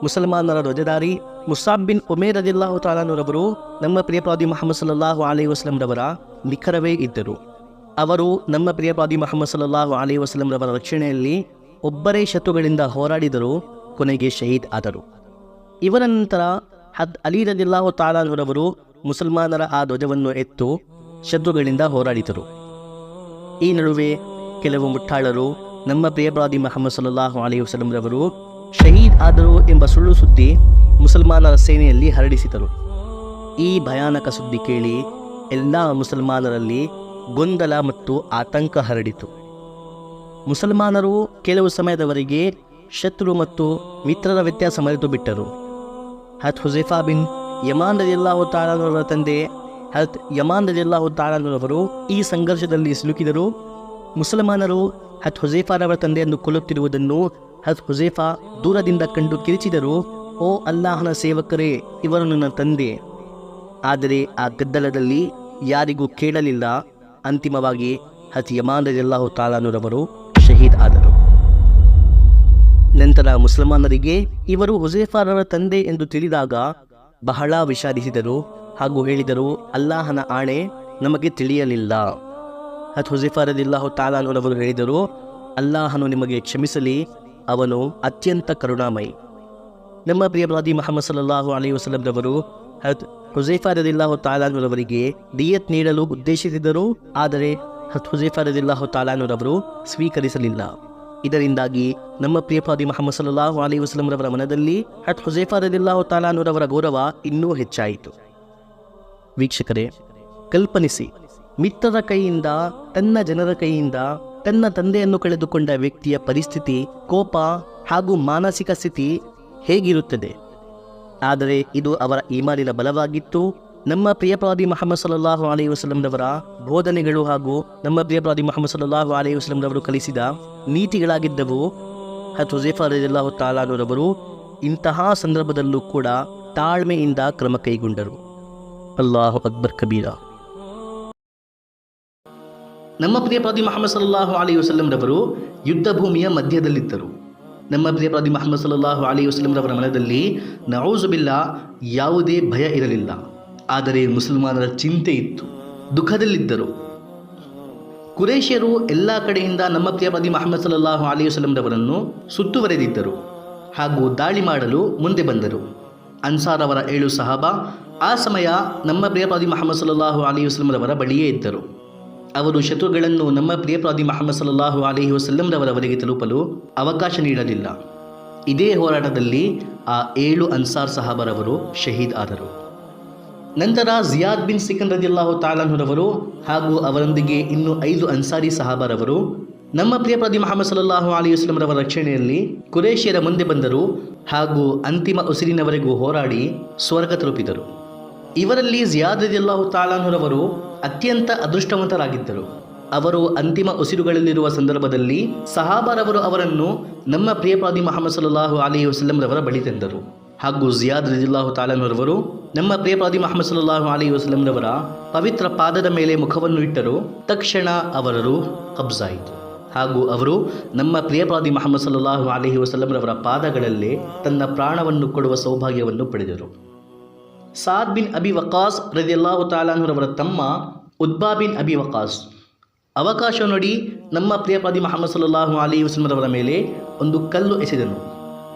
ಮುಸಲ್ಮಾನರ ಧ್ವಜಧಾರಿ ಮುಸಾಬ್ ಬಿನ್ ಉಮೇರ್ ರದಿಯಲ್ಲಾಹು ತಾಲಾನರವರು ನಮ್ಮ ಪ್ರಿಯ ಪ್ರವಾದಿ ಮುಹಮ್ಮದ್ ಸಲ್ಲಲ್ಲಾಹು ಅಲೈಹಿ ವಸಲ್ಲಂ ರವರ ನಿಖರವೇ ಇದ್ದರು. ಅವರು ನಮ್ಮ ಪ್ರಿಯ ಪ್ರವಾದಿ ಮುಹಮ್ಮದ್ ಸಲ್ಲಲ್ಲಾಹು ಅಲೈಹಿ ವಸಲ್ಲಂ ರವರ ರಕ್ಷಣೆಯಲ್ಲಿ ಒಬ್ಬರೇ ಶತ್ರುಗಳಿಂದ ಹೋರಾಡಿದರು, ಕೊನೆಗೆ ಶಹೀದ್ ಆದರು. ಇವರ ನಂತರ ಅಲಿ ರದಿಯಲ್ಲಾಹು ತಾಲಾನರವರು ಮುಸಲ್ಮಾನರ ಆ ಧ್ವಜವನ್ನು ಎತ್ತು ಶತ್ರುಗಳಿಂದ ಹೋರಾಡಿದರು. ಈ ನಡುವೆ ಕೆಲವು ಮುಟ್ಟಾಳರು ನಮ್ಮ ಪ್ರಿಯ ಪ್ರವಾದಿ ಮುಹಮ್ಮದ್ ಸಲ್ಲಲ್ಲಾಹು ಅಲೈಹಿ ವಸಲ್ಲಂ ರವರು ಶಹೀದ್ ಆದರು ಎಂಬ ಸುಳ್ಳು ಸುದ್ದಿ ಮುಸಲ್ಮಾನರ ಸೇನೆಯಲ್ಲಿ ಹರಡಿಸಿದರು. ಈ ಭಯಾನಕ ಸುದ್ದಿ ಕೇಳಿ ಎಲ್ಲ ಮುಸಲ್ಮಾನರಲ್ಲಿ ಗೊಂದಲ ಮತ್ತು ಆತಂಕ ಹರಡಿತು. ಮುಸಲ್ಮಾನರು ಕೆಲವು ಸಮಯದವರೆಗೆ ಶತ್ರು ಮತ್ತು ಮಿತ್ರರ ವ್ಯತ್ಯಾಸ ಮರೆತು ಬಿಟ್ಟರು. ಹತ್ ಹುಜೈಫಾ ಬಿನ್ ಯಮಾನ್ ರದಿಯಲ್ಲಾಹು ತಾಲಾನರವರ ತಂದೆ ಹತ್ ಯಮಾನ್ ರದಿಯಲ್ಲಾಹು ತಾಲಾನರವರು ಈ ಸಂಘರ್ಷದಲ್ಲಿ ಸಿಲುಕಿದರು. ಮುಸಲ್ಮಾನರು ಹತ್ ಹುಜೈಫಾರವರ ತಂದೆಯನ್ನು ಕೊಲ್ಲುತ್ತಿರುವುದನ್ನು ಹತ್ ಹುಜೈಫಾ ದೂರದಿಂದ ಕಂಡು ಕಿರಿಚಿದರು, ಓ ಅಲ್ಲಾಹನ ಸೇವಕರೇ, ಇವರು ನನ್ನ ತಂದೆ. ಆದರೆ ಆ ಗದ್ದಲದಲ್ಲಿ ಯಾರಿಗೂ ಕೇಳಲಿಲ್ಲ. ಅಂತಿಮವಾಗಿ ಹತ್ ಯಮಾನ್ ರದಿಯಲ್ಲಾಹು ತಾಲಾನರವರು ಶಹೀದ್ ಆದರು. ನಂತರ ಮುಸಲ್ಮಾನರಿಗೆ ಇವರು ಹುಜೈಫಾರವರ ತಂದೆ ಎಂದು ತಿಳಿದಾಗ ಬಹಳ ವಿಷಾದಿಸಿದರು ಹಾಗೂ ಹೇಳಿದರು, ಅಲ್ಲಾಹನ ಆಣೆ, ನಮಗೆ ತಿಳಿಯಲಿಲ್ಲ. ಹತ್ ಹುಜೈಫಾ ರದಿಯಲ್ಲಾಹು ತಾಲಾನರವರು ಹೇಳಿದರು, ಅಲ್ಲಾಹನು ನಿಮಗೆ ಕ್ಷಮಿಸಲಿ, ಅವನು ಅತ್ಯಂತ ಕರುಣಾಮಯಿ. ನಮ್ಮ ಪ್ರಿಯ ಪ್ರವಾದಿ ಮುಹಮ್ಮದ್ ಸಲ್ಲಲ್ಲಾಹು ಅಲೈಹಿ ವಸಲ್ಲಂ ರವರು ಹತ್ ಹುಜೈಫಾ ರದಿಯಲ್ಲಾಹು ತಾಲಾನರವರಿಗೆ ದಿಯತ್ ನೀಡಲು ಉದ್ದೇಶಿಸಿದರು. ಆದರೆ ಹತ್ ಹುಜೈಫಾ ರದಿಯಲ್ಲಾಹು ತಾಲಾನರವರು ಸ್ವೀಕರಿಸಲಿಲ್ಲ. ಇದರಿಂದಾಗಿ ನಮ್ಮ ಪ್ರಿಯ ಪ್ರವಾದಿ ಮುಹಮ್ಮದ್ ಸಲ್ಲಲ್ಲಾಹು ಅಲೈಹಿ ವಸಲ್ಲಂ ರವರ ಮನದಲ್ಲಿ ಹತ್ ಹುಜೈಫಾ ರದಿಯಲ್ಲಾಹು ತಾಲಾನರವರ ಗೌರವ ಇನ್ನೂ ಹೆಚ್ಚಾಯಿತು. ವೀಕ್ಷಕರೇ, ಕಲ್ಪನಿಸಿ, ಮಿತ್ರರ ಕೈಯಿಂದ, ತನ್ನ ಜನರ ಕೈಯಿಂದ ತನ್ನ ತಂದೆಯನ್ನು ಕಳೆದುಕೊಂಡ ವ್ಯಕ್ತಿಯ ಪರಿಸ್ಥಿತಿ, ಕೋಪ ಹಾಗೂ ಮಾನಸಿಕ ಸ್ಥಿತಿ ಹೇಗಿರುತ್ತದೆ. ಆದರೆ ಇದು ಅವರ ಈಮಾನಿನ ಬಲವಾಗಿತ್ತು. ನಮ್ಮ ಪ್ರಿಯ ಪ್ರವಾದಿ ಮುಹಮ್ಮದ್ ಸಲ್ಲಲ್ಲಾಹು ಅಲೈಹಿ ವಸಲ್ಲಂ ರವರ ಬೋಧನೆಗಳು ಹಾಗೂ ನಮ್ಮ ಪ್ರಿಯ ಪ್ರವಾದಿ ಮುಹಮ್ಮದ್ ಸಲ್ಲಲ್ಲಾಹು ಅಲೈಹಿ ವಸಲ್ಲಂ ರವರು ಕಲಿಸಿದ ನೀತಿಗಳಾಗಿದ್ದವು. ಹತ್ ಹುಜೈಫಾ ರದಿಯಲ್ಲಾಹು ತಾಲಾನರವರು ಇಂತಹ ಸಂದರ್ಭದಲ್ಲೂ ಕೂಡ ತಾಳ್ಮೆಯಿಂದ ಕ್ರಮ ಕೈಗೊಂಡರು. ಅಲ್ಲಾಹು ಅಕ್ಬರ್ ಕಬೀರ. ನಮ್ಮ ಪ್ರಿಯ ಪ್ರವಾದಿ ಮುಹಮ್ಮದ್ ಸಲ್ಲಲ್ಲಾಹು ಅಲೈಹಿ ವಸಲ್ಲಂ ರವರು ಯುದ್ಧ ಭೂಮಿಯ ಮಧ್ಯದಲ್ಲಿದ್ದರು. ನಮ್ಮ ಪ್ರಿಯ ಪ್ರವಾದಿ ಮುಹಮ್ಮದ್ ಸಲ್ಲಲ್ಲಾಹು ಅಲೈಹಿ ವಸಲ್ಲಂ ರವರ ಮನದಲ್ಲಿ ನಔಜುಬಿಲ್ಲಾ ಯಾವುದೇ ಭಯ ಇರಲಿಲ್ಲ. ಆದರೆ ಮುಸಲ್ಮಾನರ ಚಿಂತೆ ಇತ್ತು, ದುಃಖದಲ್ಲಿದ್ದರು. ಕುರೈಶಿಯರು ಎಲ್ಲ ಕಡೆಯಿಂದ ನಮ್ಮ ಪ್ರಿಯ ಪ್ರವಾದಿ ಮುಹಮ್ಮದ್ ಸಲ್ಲಲ್ಲಾಹು ಅಲೈಹಿ ವಸಲ್ಲಂ ರವರನ್ನು ಸುತ್ತುವರೆದಿದ್ದರು ಹಾಗೂ ದಾಳಿ ಮಾಡಲು ಮುಂದೆ ಬಂದರು. ಅನ್ಸಾರ್ ಅವರ 7 ಸಹಾಬಾ ಆ ಸಮಯ ನಮ್ಮ ಪ್ರಿಯ ಪ್ರವಾದಿ ಮುಹಮ್ಮದ್ ಸಲ್ಲಲ್ಲಾಹು ಅಲೈಹಿ ವಸಲ್ಲಂ ರವರ ಬಳಿಯೇ ಇದ್ದರು. ಅವರು ಶತ್ರುಗಳನ್ನು ನಮ್ಮ ಪ್ರಿಯ ಪ್ರವಾದಿ ಮುಹಮ್ಮದ್ ಸಲ್ಲಲ್ಲಾಹು ಅಲೈಹಿ ವಸಲ್ಲಂ ರವರವರೆಗೆ ತಲುಪಲು ಅವಕಾಶ ನೀಡಲಿಲ್ಲ. ಇದೇ ಹೋರಾಟದಲ್ಲಿ ಆ 7 ಅನ್ಸಾರ್ ಸಹಾಬರವರು ಶಹೀದ್ ಆದರು. ನಂತರ ಜಿಯಾದ್ ಬಿನ್ ಸಿಕನ್ ರದಿಯಲ್ಲಾಹು ತಾಲಾ ಅನ್ಹುರವರು ಹಾಗೂ ಅವರೊಂದಿಗೆ ಇನ್ನು 5 ಅನ್ಸಾರಿ ಸಹಾಬರವರು ನಮ್ಮ ಪ್ರಿಯ ಪ್ರವಾದಿ ಮುಹಮ್ಮದ್ ಸಲ್ಲಲ್ಲಾಹು ಅಲೈಹಿ ವಸಲ್ಲಂ ರವರ ರಕ್ಷಣೆಯಲ್ಲಿ ಕುರೈಶಿಯರ ಮುಂದೆ ಬಂದರು ಹಾಗೂ ಅಂತಿಮ ಉಸಿರಿನವರೆಗೂ ಹೋರಾಡಿ ಸ್ವರ್ಗ ತಲುಪಿದರು. ಇವರಲ್ಲಿ ಜಿಯಾದ್ ರದಿಯಲ್ಲಾಹು ತಾಲಾ ಅನ್ಹುರವರು ಅತ್ಯಂತ ಅದೃಷ್ಟವಂತರಾಗಿದ್ದರು. ಅವರು ಅಂತಿಮ ಉಸಿರುಗಳಲ್ಲಿರುವ ಸಂದರ್ಭದಲ್ಲಿ ಸಹಾಬರವರು ಅವರನ್ನು ನಮ್ಮ ಪ್ರಿಯ ಪ್ರವಾದಿ ಮುಹಮ್ಮದ್ ಸಲ್ಲಲ್ಲಾಹು ಅಲೈಹಿ ವಸಲ್ಲಂ ರವರ ಬಳಿ ತಂದರು ಹಾಗೂ ಜಿಯಾದ್ ರದಿಯಲ್ಲಾಹು ತಾಲಾ ಅನ್ಹುರವರು ನಮ್ಮ ಪ್ರಿಯ ಪ್ರವಾದಿ ಮುಹಮ್ಮದ್ ಸಲ್ಲಲ್ಲಾಹು ಅಲೈಹಿ ವಸಲ್ಲಂ ರವರ ಪವಿತ್ರ ಪಾದದ ಮೇಲೆ ಮುಖವನ್ನು ಇಟ್ಟರು. ತಕ್ಷಣ ಅವರ ರೂಹ್ ಕಬ್ಜಾಯಿತು ಹಾಗೂ ಅವರು ನಮ್ಮ ಪ್ರಿಯ ಪ್ರವಾದಿ ಮುಹಮ್ಮದ್ ಸಲ್ಲಲ್ಲಾಹು ಅಲೈಹಿ ವಸಲ್ಲಂ ರವರ ಪಾದಗಳಲ್ಲೇ ತನ್ನ ಪ್ರಾಣವನ್ನು ಕೊಡುವ ಸೌಭಾಗ್ಯವನ್ನು ಪಡೆದರು. ಸಾದ್ ಬಿನ್ ಅಬಿ ವಕಾಸ್ ರದಿಯಲ್ಲಾಹು ತಾಲಾ ಅನ್ಹುರವರ ತಮ್ಮ ಉದ್ಬಾ ಬಿನ್ ಅಬಿ ವಕಾಸ್ ಅವಕಾಶ ನೋಡಿ ನಮ್ಮ ಪ್ರಿಯ ಪ್ರವಾದಿ ಮುಹಮ್ಮದ್ ಸಲ್ಲಲ್ಲಾಹು ಅಲೈಹಿ ವಸಲ್ಲಂ ರವರ ಮೇಲೆ ಒಂದು ಕಲ್ಲು ಎಸೆದನು.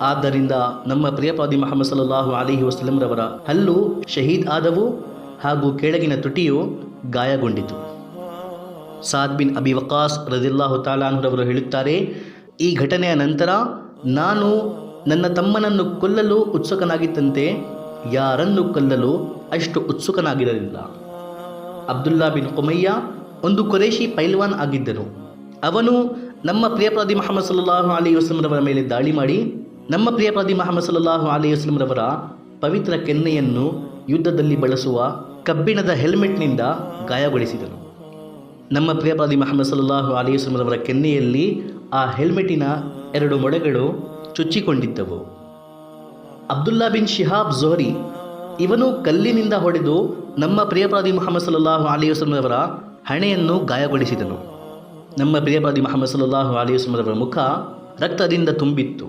ಆದ್ದರಿಂದ ನಮ್ಮ ಪ್ರಿಯ ಪ್ರವಾದಿ ಮುಹಮ್ಮದ್ ಸಲ್ಲಲ್ಲಾಹು ಅಲೈಹಿ ವಸಲ್ಲಂ ರವರ ಹಲ್ಲು ಶಹೀದ್ ಆದವು ಹಾಗೂ ಕೆಳಗಿನ ತುಟಿಯು ಗಾಯಗೊಂಡಿತು. ಸಾದ್ ಬಿನ್ ಅಬಿ ವಕಾಸ್ ರದಿಯಲ್ಲಾಹು ತಾಲಾ ಅನ್ಹುರವರು ಹೇಳುತ್ತಾರೆ, ಈ ಘಟನೆಯ ನಂತರ ನಾನು ನನ್ನ ತಮ್ಮನನ್ನು ಕೊಲ್ಲಲು ಉತ್ಸುಕನಾಗಿದ್ದಂತೆ ಯಾರನ್ನು ಕೊಲ್ಲಲು ಅಷ್ಟು ಉತ್ಸುಕನಾಗಿರಲಿಲ್ಲ. ಅಬ್ದುಲ್ಲಾ ಬಿನ್ ಉಮಯ್ಯ ಒಂದು ಕುರೈಶಿ ಪೈಲ್ವಾನ್ ಆಗಿದ್ದನು. ಅವನು ನಮ್ಮ ಪ್ರಿಯ ಪ್ರವಾದಿ ಮುಹಮ್ಮದ್ ಸಲ್ಲಲ್ಲಾಹು ಅಲೈಹಿ ವಸಲ್ಲಂ ರವರ ಮೇಲೆ ದಾಳಿ ಮಾಡಿ ನಮ್ಮ ಪ್ರಿಯ ಪ್ರವಾದಿ ಮುಹಮ್ಮದ್ ಸಲ್ಲಲ್ಲಾಹು ಅಲೈಹಿ ವಸಲ್ಲಂ ರವರ ಪವಿತ್ರ ಕೆನ್ನೆಯನ್ನು ಯುದ್ಧದಲ್ಲಿ ಬಳಸುವ ಕಬ್ಬಿಣದ ಹೆಲ್ಮೆಟ್ನಿಂದ ಗಾಯಗೊಳಿಸಿದನು. ನಮ್ಮ ಪ್ರಿಯ ಪ್ರವಾದಿ ಮುಹಮ್ಮದ್ ಸಲ್ಲಲ್ಲಾಹು ಅಲೈಹಿ ವಸಲ್ಲಂ ರವರ ಕೆನ್ನೆಯಲ್ಲಿ ಆ ಹೆಲ್ಮೆಟಿನ 2 ಮೊಳೆಗಳು ಚುಚ್ಚಿಕೊಂಡಿದ್ದವು. ಅಬ್ದುಲ್ಲಾ ಬಿನ್ ಶಿಹಾಬ್ ಝೋಹರಿ ಇವನು ಕಲ್ಲಿನಿಂದ ಹೊಡೆದು ನಮ್ಮ ಪ್ರಿಯ ಪ್ರವಾದಿ ಮುಹಮ್ಮದ್ ಸಲ್ಲಲ್ಲಾಹು ಅಲೈಹಿ ವಸಲ್ಲಂ ರವರ ಹಣೆಯನ್ನು ಗಾಯಗೊಳಿಸಿದನು. ನಮ್ಮ ಪ್ರಿಯ ಪ್ರವಾದಿ ಮುಹಮ್ಮದ್ ಸಲ್ಲಲ್ಲಾಹು ಅಲೈಹಿ ವಸಲ್ಲಂ ರವರ ಮುಖ ರಕ್ತದಿಂದ ತುಂಬಿತ್ತು.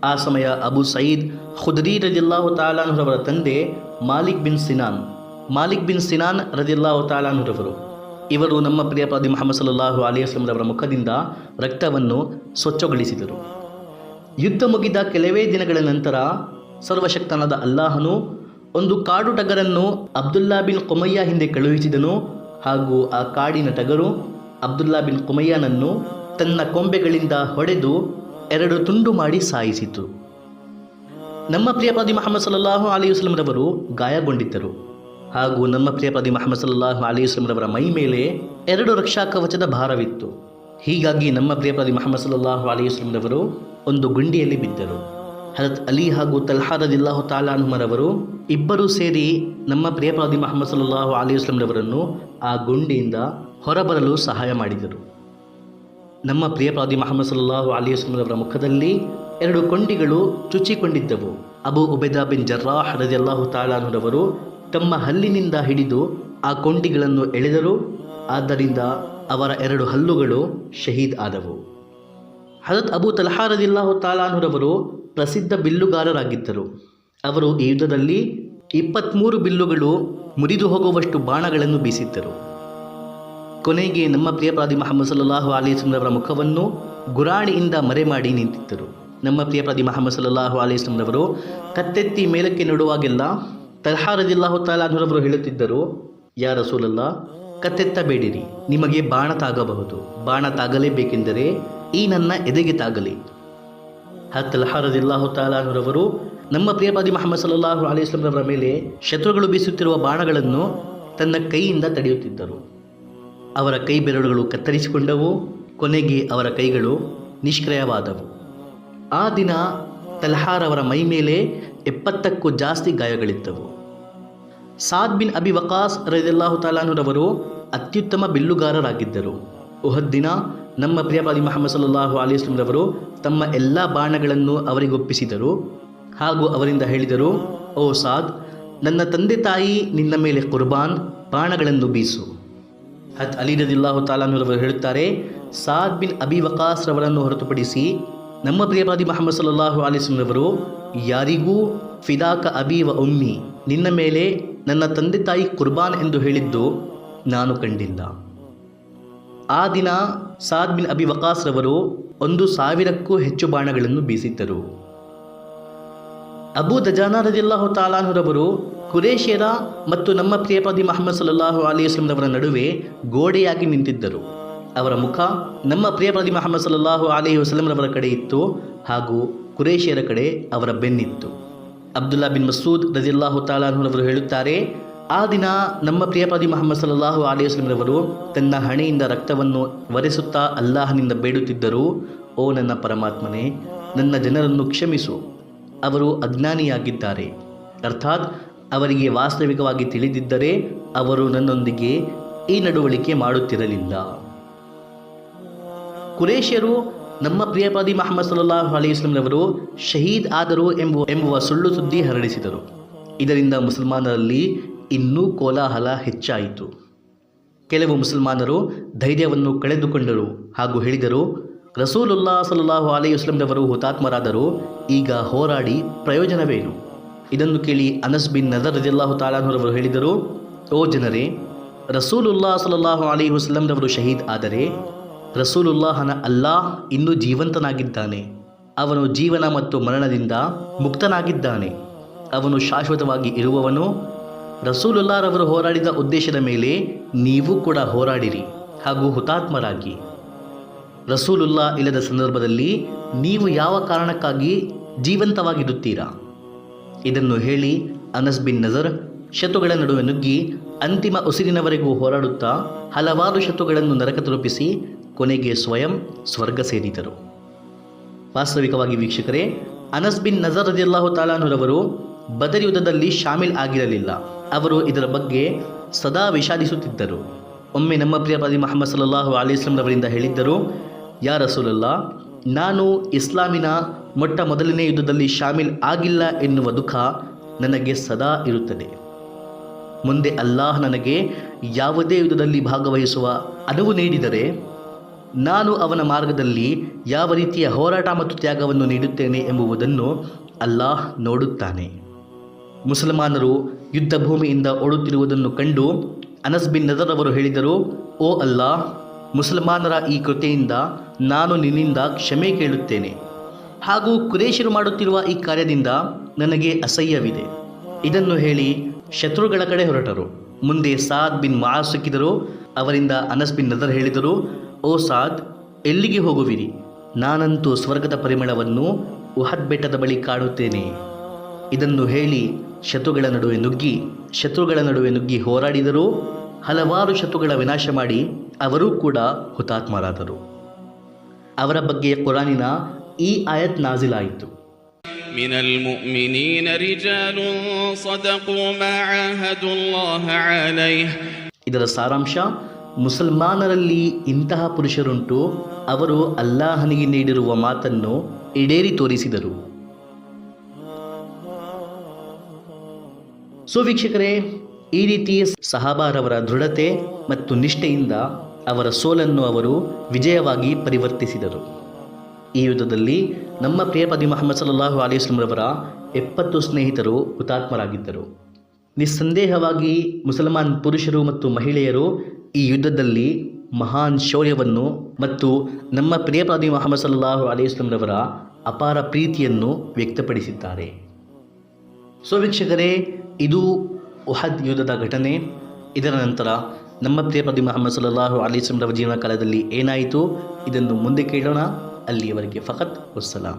ಆ ಸಮಯ ಅಬು ಸಯೀದ್ ಖುದ್ರಿ ರದಿಯಲ್ಲಾಹು ತಾಲಾ ಅನ್ಹುರವರ ತಂದೆ ಮಾಲಿಕ್ ಬಿನ್ ಸಿನಾನ್ ರದಿಯಲ್ಲಾಹು ತಾಲಾ ಅನ್ಹುರವರು ಇವರು ನಮ್ಮ ಪ್ರಿಯ ಪ್ರವಾದಿ ಮುಹಮ್ಮದ್ ಸಲ್ಲಲ್ಲಾಹು ಅಲೈಹಿ ವಸಲ್ಲಂ ರವರ ಮುಖದಿಂದ ರಕ್ತವನ್ನು ಸ್ವಚ್ಛಗೊಳಿಸಿದರು. ಯುದ್ಧ ಮುಗಿದ ಕೆಲವೇ ದಿನಗಳ ನಂತರ ಸರ್ವಶಕ್ತನಾದ ಅಲ್ಲಾಹನು ಒಂದು ಕಾಡು ಟಗರನ್ನು ಅಬ್ದುಲ್ಲಾ ಬಿನ್ ಉಮಯ್ಯ ಹಿಂದೆ ಕಳುಹಿಸಿದನು ಹಾಗೂ ಆ ಕಾಡಿನ ಟಗರು ಅಬ್ದುಲ್ಲಾ ಬಿನ್ ಉಮಯ್ಯನನ್ನು ತನ್ನ ಕೊಂಬೆಗಳಿಂದ ಹೊಡೆದು 2 ತುಂಡು ಮಾಡಿ ಸಾಯಿಸಿತು. ನಮ್ಮ ಪ್ರಿಯ ಪ್ರವಾದಿ ಮುಹಮ್ಮದ್ ಸಲ್ಲಲ್ಲಾಹು ಅಲೈಹಿ ವಸಲ್ಲಂ ರವರು ಗಾಯಗೊಂಡಿದ್ದರು ಹಾಗೂ ನಮ್ಮ ಪ್ರಿಯ ಪ್ರವಾದಿ ಮುಹಮ್ಮದ್ ಸಲ್ಲಲ್ಲಾಹು ಅಲೈಹಿ ವಸಲ್ಲಂ ರವರ ಮೈ ಮೇಲೆ 2 ರಕ್ಷಾ ಕವಚದ ಭಾರವಿತ್ತು. ಹೀಗಾಗಿ ನಮ್ಮ ಪ್ರಿಯ ಪ್ರವಾದಿ ಮುಹಮ್ಮದ್ ಸಲ್ಲಲ್ಲಾಹು ಅಲೈಹಿ ವಸಲ್ಲಂ ರವರು ಒಂದು ಗುಂಡಿಯಲ್ಲಿ ಬಿದ್ದರು. ಹಜರತ್ ಅಲಿ ಹಾಗೂ ತಲ್ಹಾ ರದಿಯಲ್ಲಾಹು ತಾಲಾ ಅನ್ಹುರವರು ಇಬ್ಬರೂ ಸೇರಿ ನಮ್ಮ ಪ್ರಿಯ ಪ್ರವಾದಿ ಮುಹಮ್ಮದ್ ಸಲ್ಲಲ್ಲಾಹು ಅಲೈಹಿ ವಸಲ್ಲಂ ರವರನ್ನು ಆ ಗುಂಡಿಯಿಂದ ಹೊರಬರಲು ಸಹಾಯ ಮಾಡಿದರು. ನಮ್ಮ ಪ್ರಿಯ ಪ್ರವಾದಿ ಮುಹಮ್ಮದ್ ಸಲ್ಲಲ್ಲಾಹು ಅಲೈಹಿ ವಸಲ್ಲಂ ರವರ ಮುಖದಲ್ಲಿ 2 ಕೊಂಡಿಗಳು ಚುಚ್ಚಿಕೊಂಡಿದ್ದವು. ಅಬು ಉಬೈದಾ ಬಿನ್ ಜರ್ರಾಹ್ ರದಿಯಲ್ಲಾಹು ತಾಲಾ ಅನ್ಹುರವರು ತಮ್ಮ ಹಲ್ಲಿನಿಂದ ಹಿಡಿದು ಆ ಕೊಂಡಿಗಳನ್ನು ಎಳೆದರು. ಆದ್ದರಿಂದ ಅವರ 2 ಹಲ್ಲುಗಳು ಶಹೀದ್ ಆದವು. ಹಜರತ್ ಅಬು ತಲ್ಹಾ ರದಿಯಲ್ಲಾಹು ತಾಲಾ ಅನ್ಹುರವರು ಪ್ರಸಿದ್ಧ ಬಿಲ್ಲುಗಾರರಾಗಿದ್ದರು. ಅವರು ಈ ಯುದ್ಧದಲ್ಲಿ 23 ಬಿಲ್ಲುಗಳು ಮುರಿದು ಹೋಗುವಷ್ಟು ಬಾಣಗಳನ್ನು ಬೀಸಿದ್ದರು. ಕೊನೆಗೆ ನಮ್ಮ ಪ್ರಿಯ ಪ್ರವಾದಿ ಮುಹಮ್ಮದ್ ಸಲ್ಲಲ್ಲಾಹು ಅಲೈಹಿ ವಸಲ್ಲಂ ರವರ ಮುಖವನ್ನು ಗುರಾಣಿಯಿಂದ ಮರೆ ಮಾಡಿ ನಿಂತಿದ್ದರು. ನಮ್ಮ ಪ್ರಿಯ ಪ್ರವಾದಿ ಮುಹಮ್ಮದ್ ಸಲ್ಲಲ್ಲಾಹು ಅಲೈಹಿ ವಸಲ್ಲಂ ರವರು ಕತ್ತೆತ್ತಿ ಮೇಲಕ್ಕೆ ನೋಡುವಾಗೆಲ್ಲ ತಲ್ಹಾ ರದಿಯಲ್ಲಾಹು ತಾಲಾ ಅನ್ಹುರವರು ಹೇಳುತ್ತಿದ್ದರು, ಯಾ ರಸೂಲಲ್ಲಾ, ಕತ್ತೆತ್ತಬೇಡಿರಿ, ನಿಮಗೆ ಬಾಣ ತಾಗಬಹುದು. ಬಾಣ ತಾಗಲೇಬೇಕೆಂದರೆ ಈ ನನ್ನ ಎದೆಗೆ ತಾಗಲಿ. ತಲ್ಹಾ ರದಿಯಲ್ಲಾಹು ತಾಲಾ ಅನ್ಹುರವರು ನಮ್ಮ ಪ್ರಿಯ ಪ್ರವಾದಿ ಮುಹಮ್ಮದ್ ಸಲ್ಲಲ್ಲಾಹು ಅಲೈಹಿ ವಸಲ್ಲಂ ರವರ ಮೇಲೆ ಶತ್ರುಗಳು ಬೀಸುತ್ತಿರುವ ಬಾಣಗಳನ್ನು ತನ್ನ ಕೈಯಿಂದ ತಡೆಯುತ್ತಿದ್ದರು. ಅವರ ಕೈ ಬೆರಳುಗಳು ಕತ್ತರಿಸಿಕೊಂಡವು. ಕೊನೆಗೆ ಅವರ ಕೈಗಳು ನಿಷ್ಕ್ರಿಯವಾದವು. ಆ ದಿನ ತಲ್ಹಾರವರ ಮೈ ಮೇಲೆ 70ಕ್ಕೂ ಜಾಸ್ತಿ ಗಾಯಗಳಿದ್ದವು. ಸಾದ್ ಬಿನ್ ಅಬಿ ವಕಾಸ್ ರದಿಯಲ್ಲಾಹು ತಾಲಾ ಅನ್ಹುರವರು ಅತ್ಯುತ್ತಮ ಬಿಲ್ಲುಗಾರರಾಗಿದ್ದರು. ಉಹದ್ ದಿನ ನಮ್ಮ ಪ್ರಿಯ ಪ್ರವಾದಿ ಮುಹಮ್ಮದ್ ಸಲ್ಲಲ್ಲಾಹು ಅಲೈಹಿ ವಸಲ್ಲಂ ರವರು ತಮ್ಮ ಎಲ್ಲ ಬಾಣಗಳನ್ನು ಅವರಿಗೊಪ್ಪಿಸಿದರು ಹಾಗೂ ಅವರಿಂದ ಹೇಳಿದರು, ಓ ಸಾದ್, ನನ್ನ ತಂದೆ ತಾಯಿ ನಿನ್ನ ಮೇಲೆ ಕುರ್ಬಾನ್, ಬಾಣಗಳನ್ನು ಬೀಸು. ಅಲಿ ರದಿಯಲ್ಲಾಹು ತಾಲಾ ಅನ್ಹುರವರು ಹೇಳುತ್ತಾರೆ, ಸಾದ್ ಬಿನ್ ಅಬಿ ವಕಾಸ್ ರವರನ್ನು ಹೊರತುಪಡಿಸಿ ನಮ್ಮ ಪ್ರಿಯವಾದಿ ಮುಹಮ್ಮದ್ ಸಲ್ಲಲ್ಲಾಹು ಅಲೈಹಿ ವಸಲ್ಲಂ ರವರು ಯಾರಿಗೂ ಫಿದಾಕ ಅಬಿ ವ ಉಮ್ಮಿ, ನಿನ್ನ ಮೇಲೆ ನನ್ನ ತಂದೆ ತಾಯಿ ಕುರ್ಬಾನ್ ಎಂದು ಹೇಳಿದ್ದು ನಾನು ಕಂಡಿಲ್ಲ. ಆ ದಿನ ಸಾದ್ ಬಿನ್ ಅಬಿ ವಕಾಸ್ ರವರು 1,000ಕ್ಕೂ ಹೆಚ್ಚು ಬಾಣಗಳನ್ನು ಬೀಸಿದ್ದರು. ಅಬೂ ದಜಾನ ರದಿಯಲ್ಲಾಹು ತಾಲಾನು ರವರು ಕುರೇಶಿಯರ ಮತ್ತು ನಮ್ಮ ಪ್ರಿಯವಾದಿ ಮುಹಮ್ಮದ್ ಸಲ್ಲಲ್ಲಾಹು ಅಲೈಹಿ ವಸಲ್ಲಂ ರವರ ನಡುವೆ ಗೋಡೆಯಾಗಿ ನಿಂತಿದ್ದರು. ಅವರ ಮುಖ ನಮ್ಮ ಪ್ರಿಯವಾದಿ ಮುಹಮ್ಮದ್ ಸಲ್ಲಲ್ಲಾಹು ಅಲೈಹಿ ವಸಲ್ಲಂ ರವರ ಕಡೆ ಇತ್ತು ಹಾಗೂ ಕುರೇಶಿಯರ ಕಡೆ ಅವರ ಬೆನ್ನಿತ್ತು. ಅಬ್ದುಲ್ಲಾ ಬಿನ್ ಮಸೂದ್ ರದಿಯಲ್ಲಾಹು ತಾಲಾನು ರವರು ಹೇಳುತ್ತಾರೆ, ಆ ದಿನ ನಮ್ಮ ಪ್ರಿಯವಾದಿ ಮುಹಮ್ಮದ್ ಸಲ್ಲಲ್ಲಾಹು ಅಲೈಹಿ ವಸಲ್ಲಂ ರವರು ತನ್ನ ಹಣೆಯಿಂದ ರಕ್ತವನ್ನು ಒರೆಸುತ್ತಾ ಅಲ್ಲಾಹನಿಂದ ಬೇಡುತ್ತಿದ್ದರು, ಓ ನನ್ನ ಪರಮಾತ್ಮನೇ, ನನ್ನ ಜನರನ್ನು ಕ್ಷಮಿಸು, ಅವರು ಅಜ್ಞಾನಿಯಾಗಿದ್ದಾರೆ. ಅರ್ಥಾತ್ ಅವರಿಗೆ ವಾಸ್ತವಿಕವಾಗಿ ತಿಳಿದಿದ್ದರೆ ಅವರು ನನ್ನೊಂದಿಗೆ ಈ ನಡವಳಿಕೆ ಮಾಡುತ್ತಿರಲಿಲ್ಲ. ಕುರೇಶಿಯರು ನಮ್ಮ ಪ್ರಿಯವಾದಿ ಮುಹಮ್ಮದ್ ಸಲ್ಲಲ್ಲಾಹು ಅಲೈಹಿ ವಸಲ್ಲಂ ರವರು ಶಹೀದ್ ಆದರು ಎಂಬುವ ಸುಳ್ಳು ಸುದ್ದಿ ಹರಡಿಸಿದರು. ಇದರಿಂದ ಮುಸಲ್ಮಾನರಲ್ಲಿ ಇನ್ನೂ ಕೋಲಾಹಲ ಹೆಚ್ಚಾಯಿತು. ಕೆಲವು ಮುಸಲ್ಮಾನರು ಧೈರ್ಯವನ್ನು ಕಳೆದುಕೊಂಡರು ಹಾಗೂ ಹೇಳಿದರು, ರಸೂಲುಲ್ಲಾಹ ಸಲ್ಲಲ್ಲಾಹು ಅಲೈಹಿ ವಸಲ್ಲಂ ರವರು ಹುತಾತ್ಮರಾದರು, ಈಗ ಹೋರಾಡಿ ಪ್ರಯೋಜನವೇನು? ಇದನ್ನು ಕೇಳಿ ಅನಸ್ ಬಿನ್ ನಜರ್ ರದಿಯಲ್ಲಾಹು ತಾಲಾನು ರವರು ಹೇಳಿದರು, ಓ ಜನರೇ, ರಸೂಲುಲ್ಲಾಹ ಸಲ್ಲಲ್ಲಾಹು ಅಲೈಹಿ ವಸಲ್ಲಂ ರವರು ಶಹೀದ್ ಆದರೆ ರಸೂಲುಲ್ಲಾಹನ ಅಲ್ಲಾಹ್ ಇನ್ನೂ ಜೀವಂತನಾಗಿದ್ದಾನೆ. ಅವನು ಜೀವನ ಮತ್ತು ಮರಣದಿಂದ ಮುಕ್ತನಾಗಿದ್ದಾನೆ. ಅವನು ಶಾಶ್ವತವಾಗಿ ಇರುವವನು. ರಸೂಲುಲ್ಲಾಹರವರು ಹೋರಾಡಿದ ಉದ್ದೇಶದ ಮೇಲೆ ನೀವು ಕೂಡ ಹೋರಾಡಿರಿ ಹಾಗೂ ಹುತಾತ್ಮರಾಗಿ. ರಸೂಲುಲ್ಲಾ ಇಲ್ಲದ ಸಂದರ್ಭದಲ್ಲಿ ನೀವು ಯಾವ ಕಾರಣಕ್ಕಾಗಿ ಜೀವಂತವಾಗಿರುತ್ತೀರಾ? ಇದನ್ನು ಹೇಳಿ ಅನಸ್ ಬಿನ್ ನಜರ್ ಶತ್ರುಗಳ ನಡುವೆ ನುಗ್ಗಿ ಅಂತಿಮ ಉಸಿರಿನವರೆಗೂ ಹೋರಾಡುತ್ತಾ ಹಲವಾರು ಶತ್ರುಗಳನ್ನು ನರಕ ತಲುಪಿಸಿ ಕೊನೆಗೆ ಸ್ವಯಂ ಸ್ವರ್ಗ ಸೇರಿದರು. ವಾಸ್ತವಿಕವಾಗಿ ವೀಕ್ಷಕರೇ, ಅನಸ್ ಬಿನ್ ನಜರ್ ರದಿಯಲ್ಲಾಹು ತಾಲಾನು ರವರು ಬದರ್ ಯುದ್ಧದಲ್ಲಿ ಶಾಮಿಲ್ ಆಗಿರಲಿಲ್ಲ. ಅವರು ಇದರ ಬಗ್ಗೆ ಸದಾ ವಿಷಾದಿಸುತ್ತಿದ್ದರು. ಒಮ್ಮೆ ನಮ್ಮ ಪ್ರಿಯವಾದಿ ಮುಹಮ್ಮದ್ ಸಲ್ಲಲ್ಲಾಹು ಅಲೈಹಿ ವಸಲ್ಲಂ ರವರಿಂದ ಹೇಳಿದ್ದರು, ಯಾ ರಸೂಲಲ್ಲಾ, ನಾನು ಇಸ್ಲಾಮಿನ ಮೊದಲನೇ ಯುದ್ಧದಲ್ಲಿ ಶಾಮಿಲ್ ಆಗಿಲ್ಲ ಎನ್ನುವ ದುಃಖ ನನಗೆ ಸದಾ ಇರುತ್ತದೆ. ಮುಂದೆ ಅಲ್ಲಾಹ್ ನನಗೆ ಯಾವುದೇ ಯುದ್ಧದಲ್ಲಿ ಭಾಗವಹಿಸುವ ಅನುವು ನೀಡಿದರೆ ನಾನು ಅವನ ಮಾರ್ಗದಲ್ಲಿ ಯಾವ ರೀತಿಯ ಹೋರಾಟ ಮತ್ತು ತ್ಯಾಗವನ್ನು ನೀಡುತ್ತೇನೆ ಎಂಬುದನ್ನು ಅಲ್ಲಾಹ್ ನೋಡುತ್ತಾನೆ. ಮುಸಲ್ಮಾನರು ಯುದ್ಧ ಭೂಮಿಯಿಂದ ಓಡುತ್ತಿರುವುದನ್ನು ಕಂಡು ಅನಸ್ ಬಿನ್ ನಜರ್ ಅವರು ಹೇಳಿದರು, ಓ ಅಲ್ಲಾಹ್, ಮುಸಲ್ಮಾನರ ಈ ಕೃತ್ಯದಿಂದ ನಾನು ನಿನ್ನಿಂದ ಕ್ಷಮೆ ಕೇಳುತ್ತೇನೆ ಹಾಗೂ ಕುರೇಶರು ಮಾಡುತ್ತಿರುವ ಈ ಕಾರ್ಯದಿಂದ ನನಗೆ ಅಸಹ್ಯವಿದೆ. ಇದನ್ನು ಹೇಳಿ ಶತ್ರುಗಳ ಕಡೆ ಹೊರಟರು. ಮುಂದೆ ಸಾದ್ ಬಿನ್ ಮುಆಜ್ ಸಿಕ್ಕಿದರು. ಅವರಿಂದ ಅನಸ್ ಬಿನ್ ನಜರ್ ಹೇಳಿದರು, ಓ ಸಾದ್, ಎಲ್ಲಿಗೆ ಹೋಗುವಿರಿ? ನಾನಂತೂ ಸ್ವರ್ಗದ ಪರಿಮಳವನ್ನು ಉಹದ್ ಬೆಟ್ಟದ ಬಳಿ ಕಾಣುತ್ತೇನೆ. ಇದನ್ನು ಹೇಳಿ ಶತ್ರುಗಳ ನಡುವೆ ನುಗ್ಗಿ ಹೋರಾಡಿದರು. ಹಲವಾರು ಶತ್ರುಗಳ ವಿನಾಶ ಮಾಡಿ ಅವರೂ ಕೂಡ ಹುತಾತ್ಮರಾದರು. ಅವರ ಬಗ್ಗೆ ಕುರಾನಿನ ಈ ಆಯತ್ ನಾಜಿಲಾಯಿತು. من المؤمنين رجال صدقوا ما عاهدوا الله عليه. ಇದರ ಸಾರಾಂಶ, ಮುಸಲ್ಮಾನರಲ್ಲಿ ಇಂತಹ ಪುರುಷರುಂಟು, ಅವರು ಅಲ್ಲಾಹನಿಗೆ ನೀಡಿರುವ ಮಾತನ್ನು ಈಡೇರಿ ತೋರಿಸಿದರು. ಸೊ ವೀಕ್ಷಕರೇ, ಈ ರೀತಿ ಸಹಾಬಾರವರ ದೃಢತೆ ಮತ್ತು ನಿಷ್ಠೆಯಿಂದ ಅವರ ಸೋಲನ್ನು ಅವರು ವಿಜಯವಾಗಿ ಪರಿವರ್ತಿಸಿದರು. ಈ ಯುದ್ಧದಲ್ಲಿ ನಮ್ಮ ಪ್ರಿಯವಾದಿ ಮುಹಮ್ಮದ್ ಸಲ್ಲಲ್ಲಾಹು ಅಲೈಹಿ ವಸಲ್ಲಂ ರವರ 70 ಸ್ನೇಹಿತರು ಹುತಾತ್ಮರಾಗಿದ್ದರು. ನಿಸ್ಸಂದೇಹವಾಗಿ ಮುಸಲ್ಮಾನ್ ಪುರುಷರು ಮತ್ತು ಮಹಿಳೆಯರು ಈ ಯುದ್ಧದಲ್ಲಿ ಮಹಾನ್ ಶೌರ್ಯವನ್ನು ಮತ್ತು ನಮ್ಮ ಪ್ರಿಯವಾದಿ ಮುಹಮ್ಮದ್ ಸಲ್ಲಲ್ಲಾಹು ಅಲೈಹಿ ವಸಲ್ಲಂ ರವರ ಅಪಾರ ಪ್ರೀತಿಯನ್ನು ವ್ಯಕ್ತಪಡಿಸಿದ್ದಾರೆ. ಸೊ ವೀಕ್ಷಕರೇ, ಇದು ಉಹದ್ ಯುದ್ಧದ ಘಟನೆ. ಇದರ ನಂತರ ನಮ್ಮ ಪ್ರಿಯವಾದಿ ಮುಹಮ್ಮದ್ ಸಲ್ಲಲ್ಲಾಹು ಅಲೈಹಿ ವಸಲ್ಲಂ ರವರ ಜೀವನ ಕಾಲದಲ್ಲಿ ಏನಾಯಿತು ಇದನ್ನು ಮುಂದೆ ಕೇಳೋಣ. ಅಲ್ಲಿಯವರೆಗೆ ಫಕತ್ ವಸ್ಸಲಾಂ.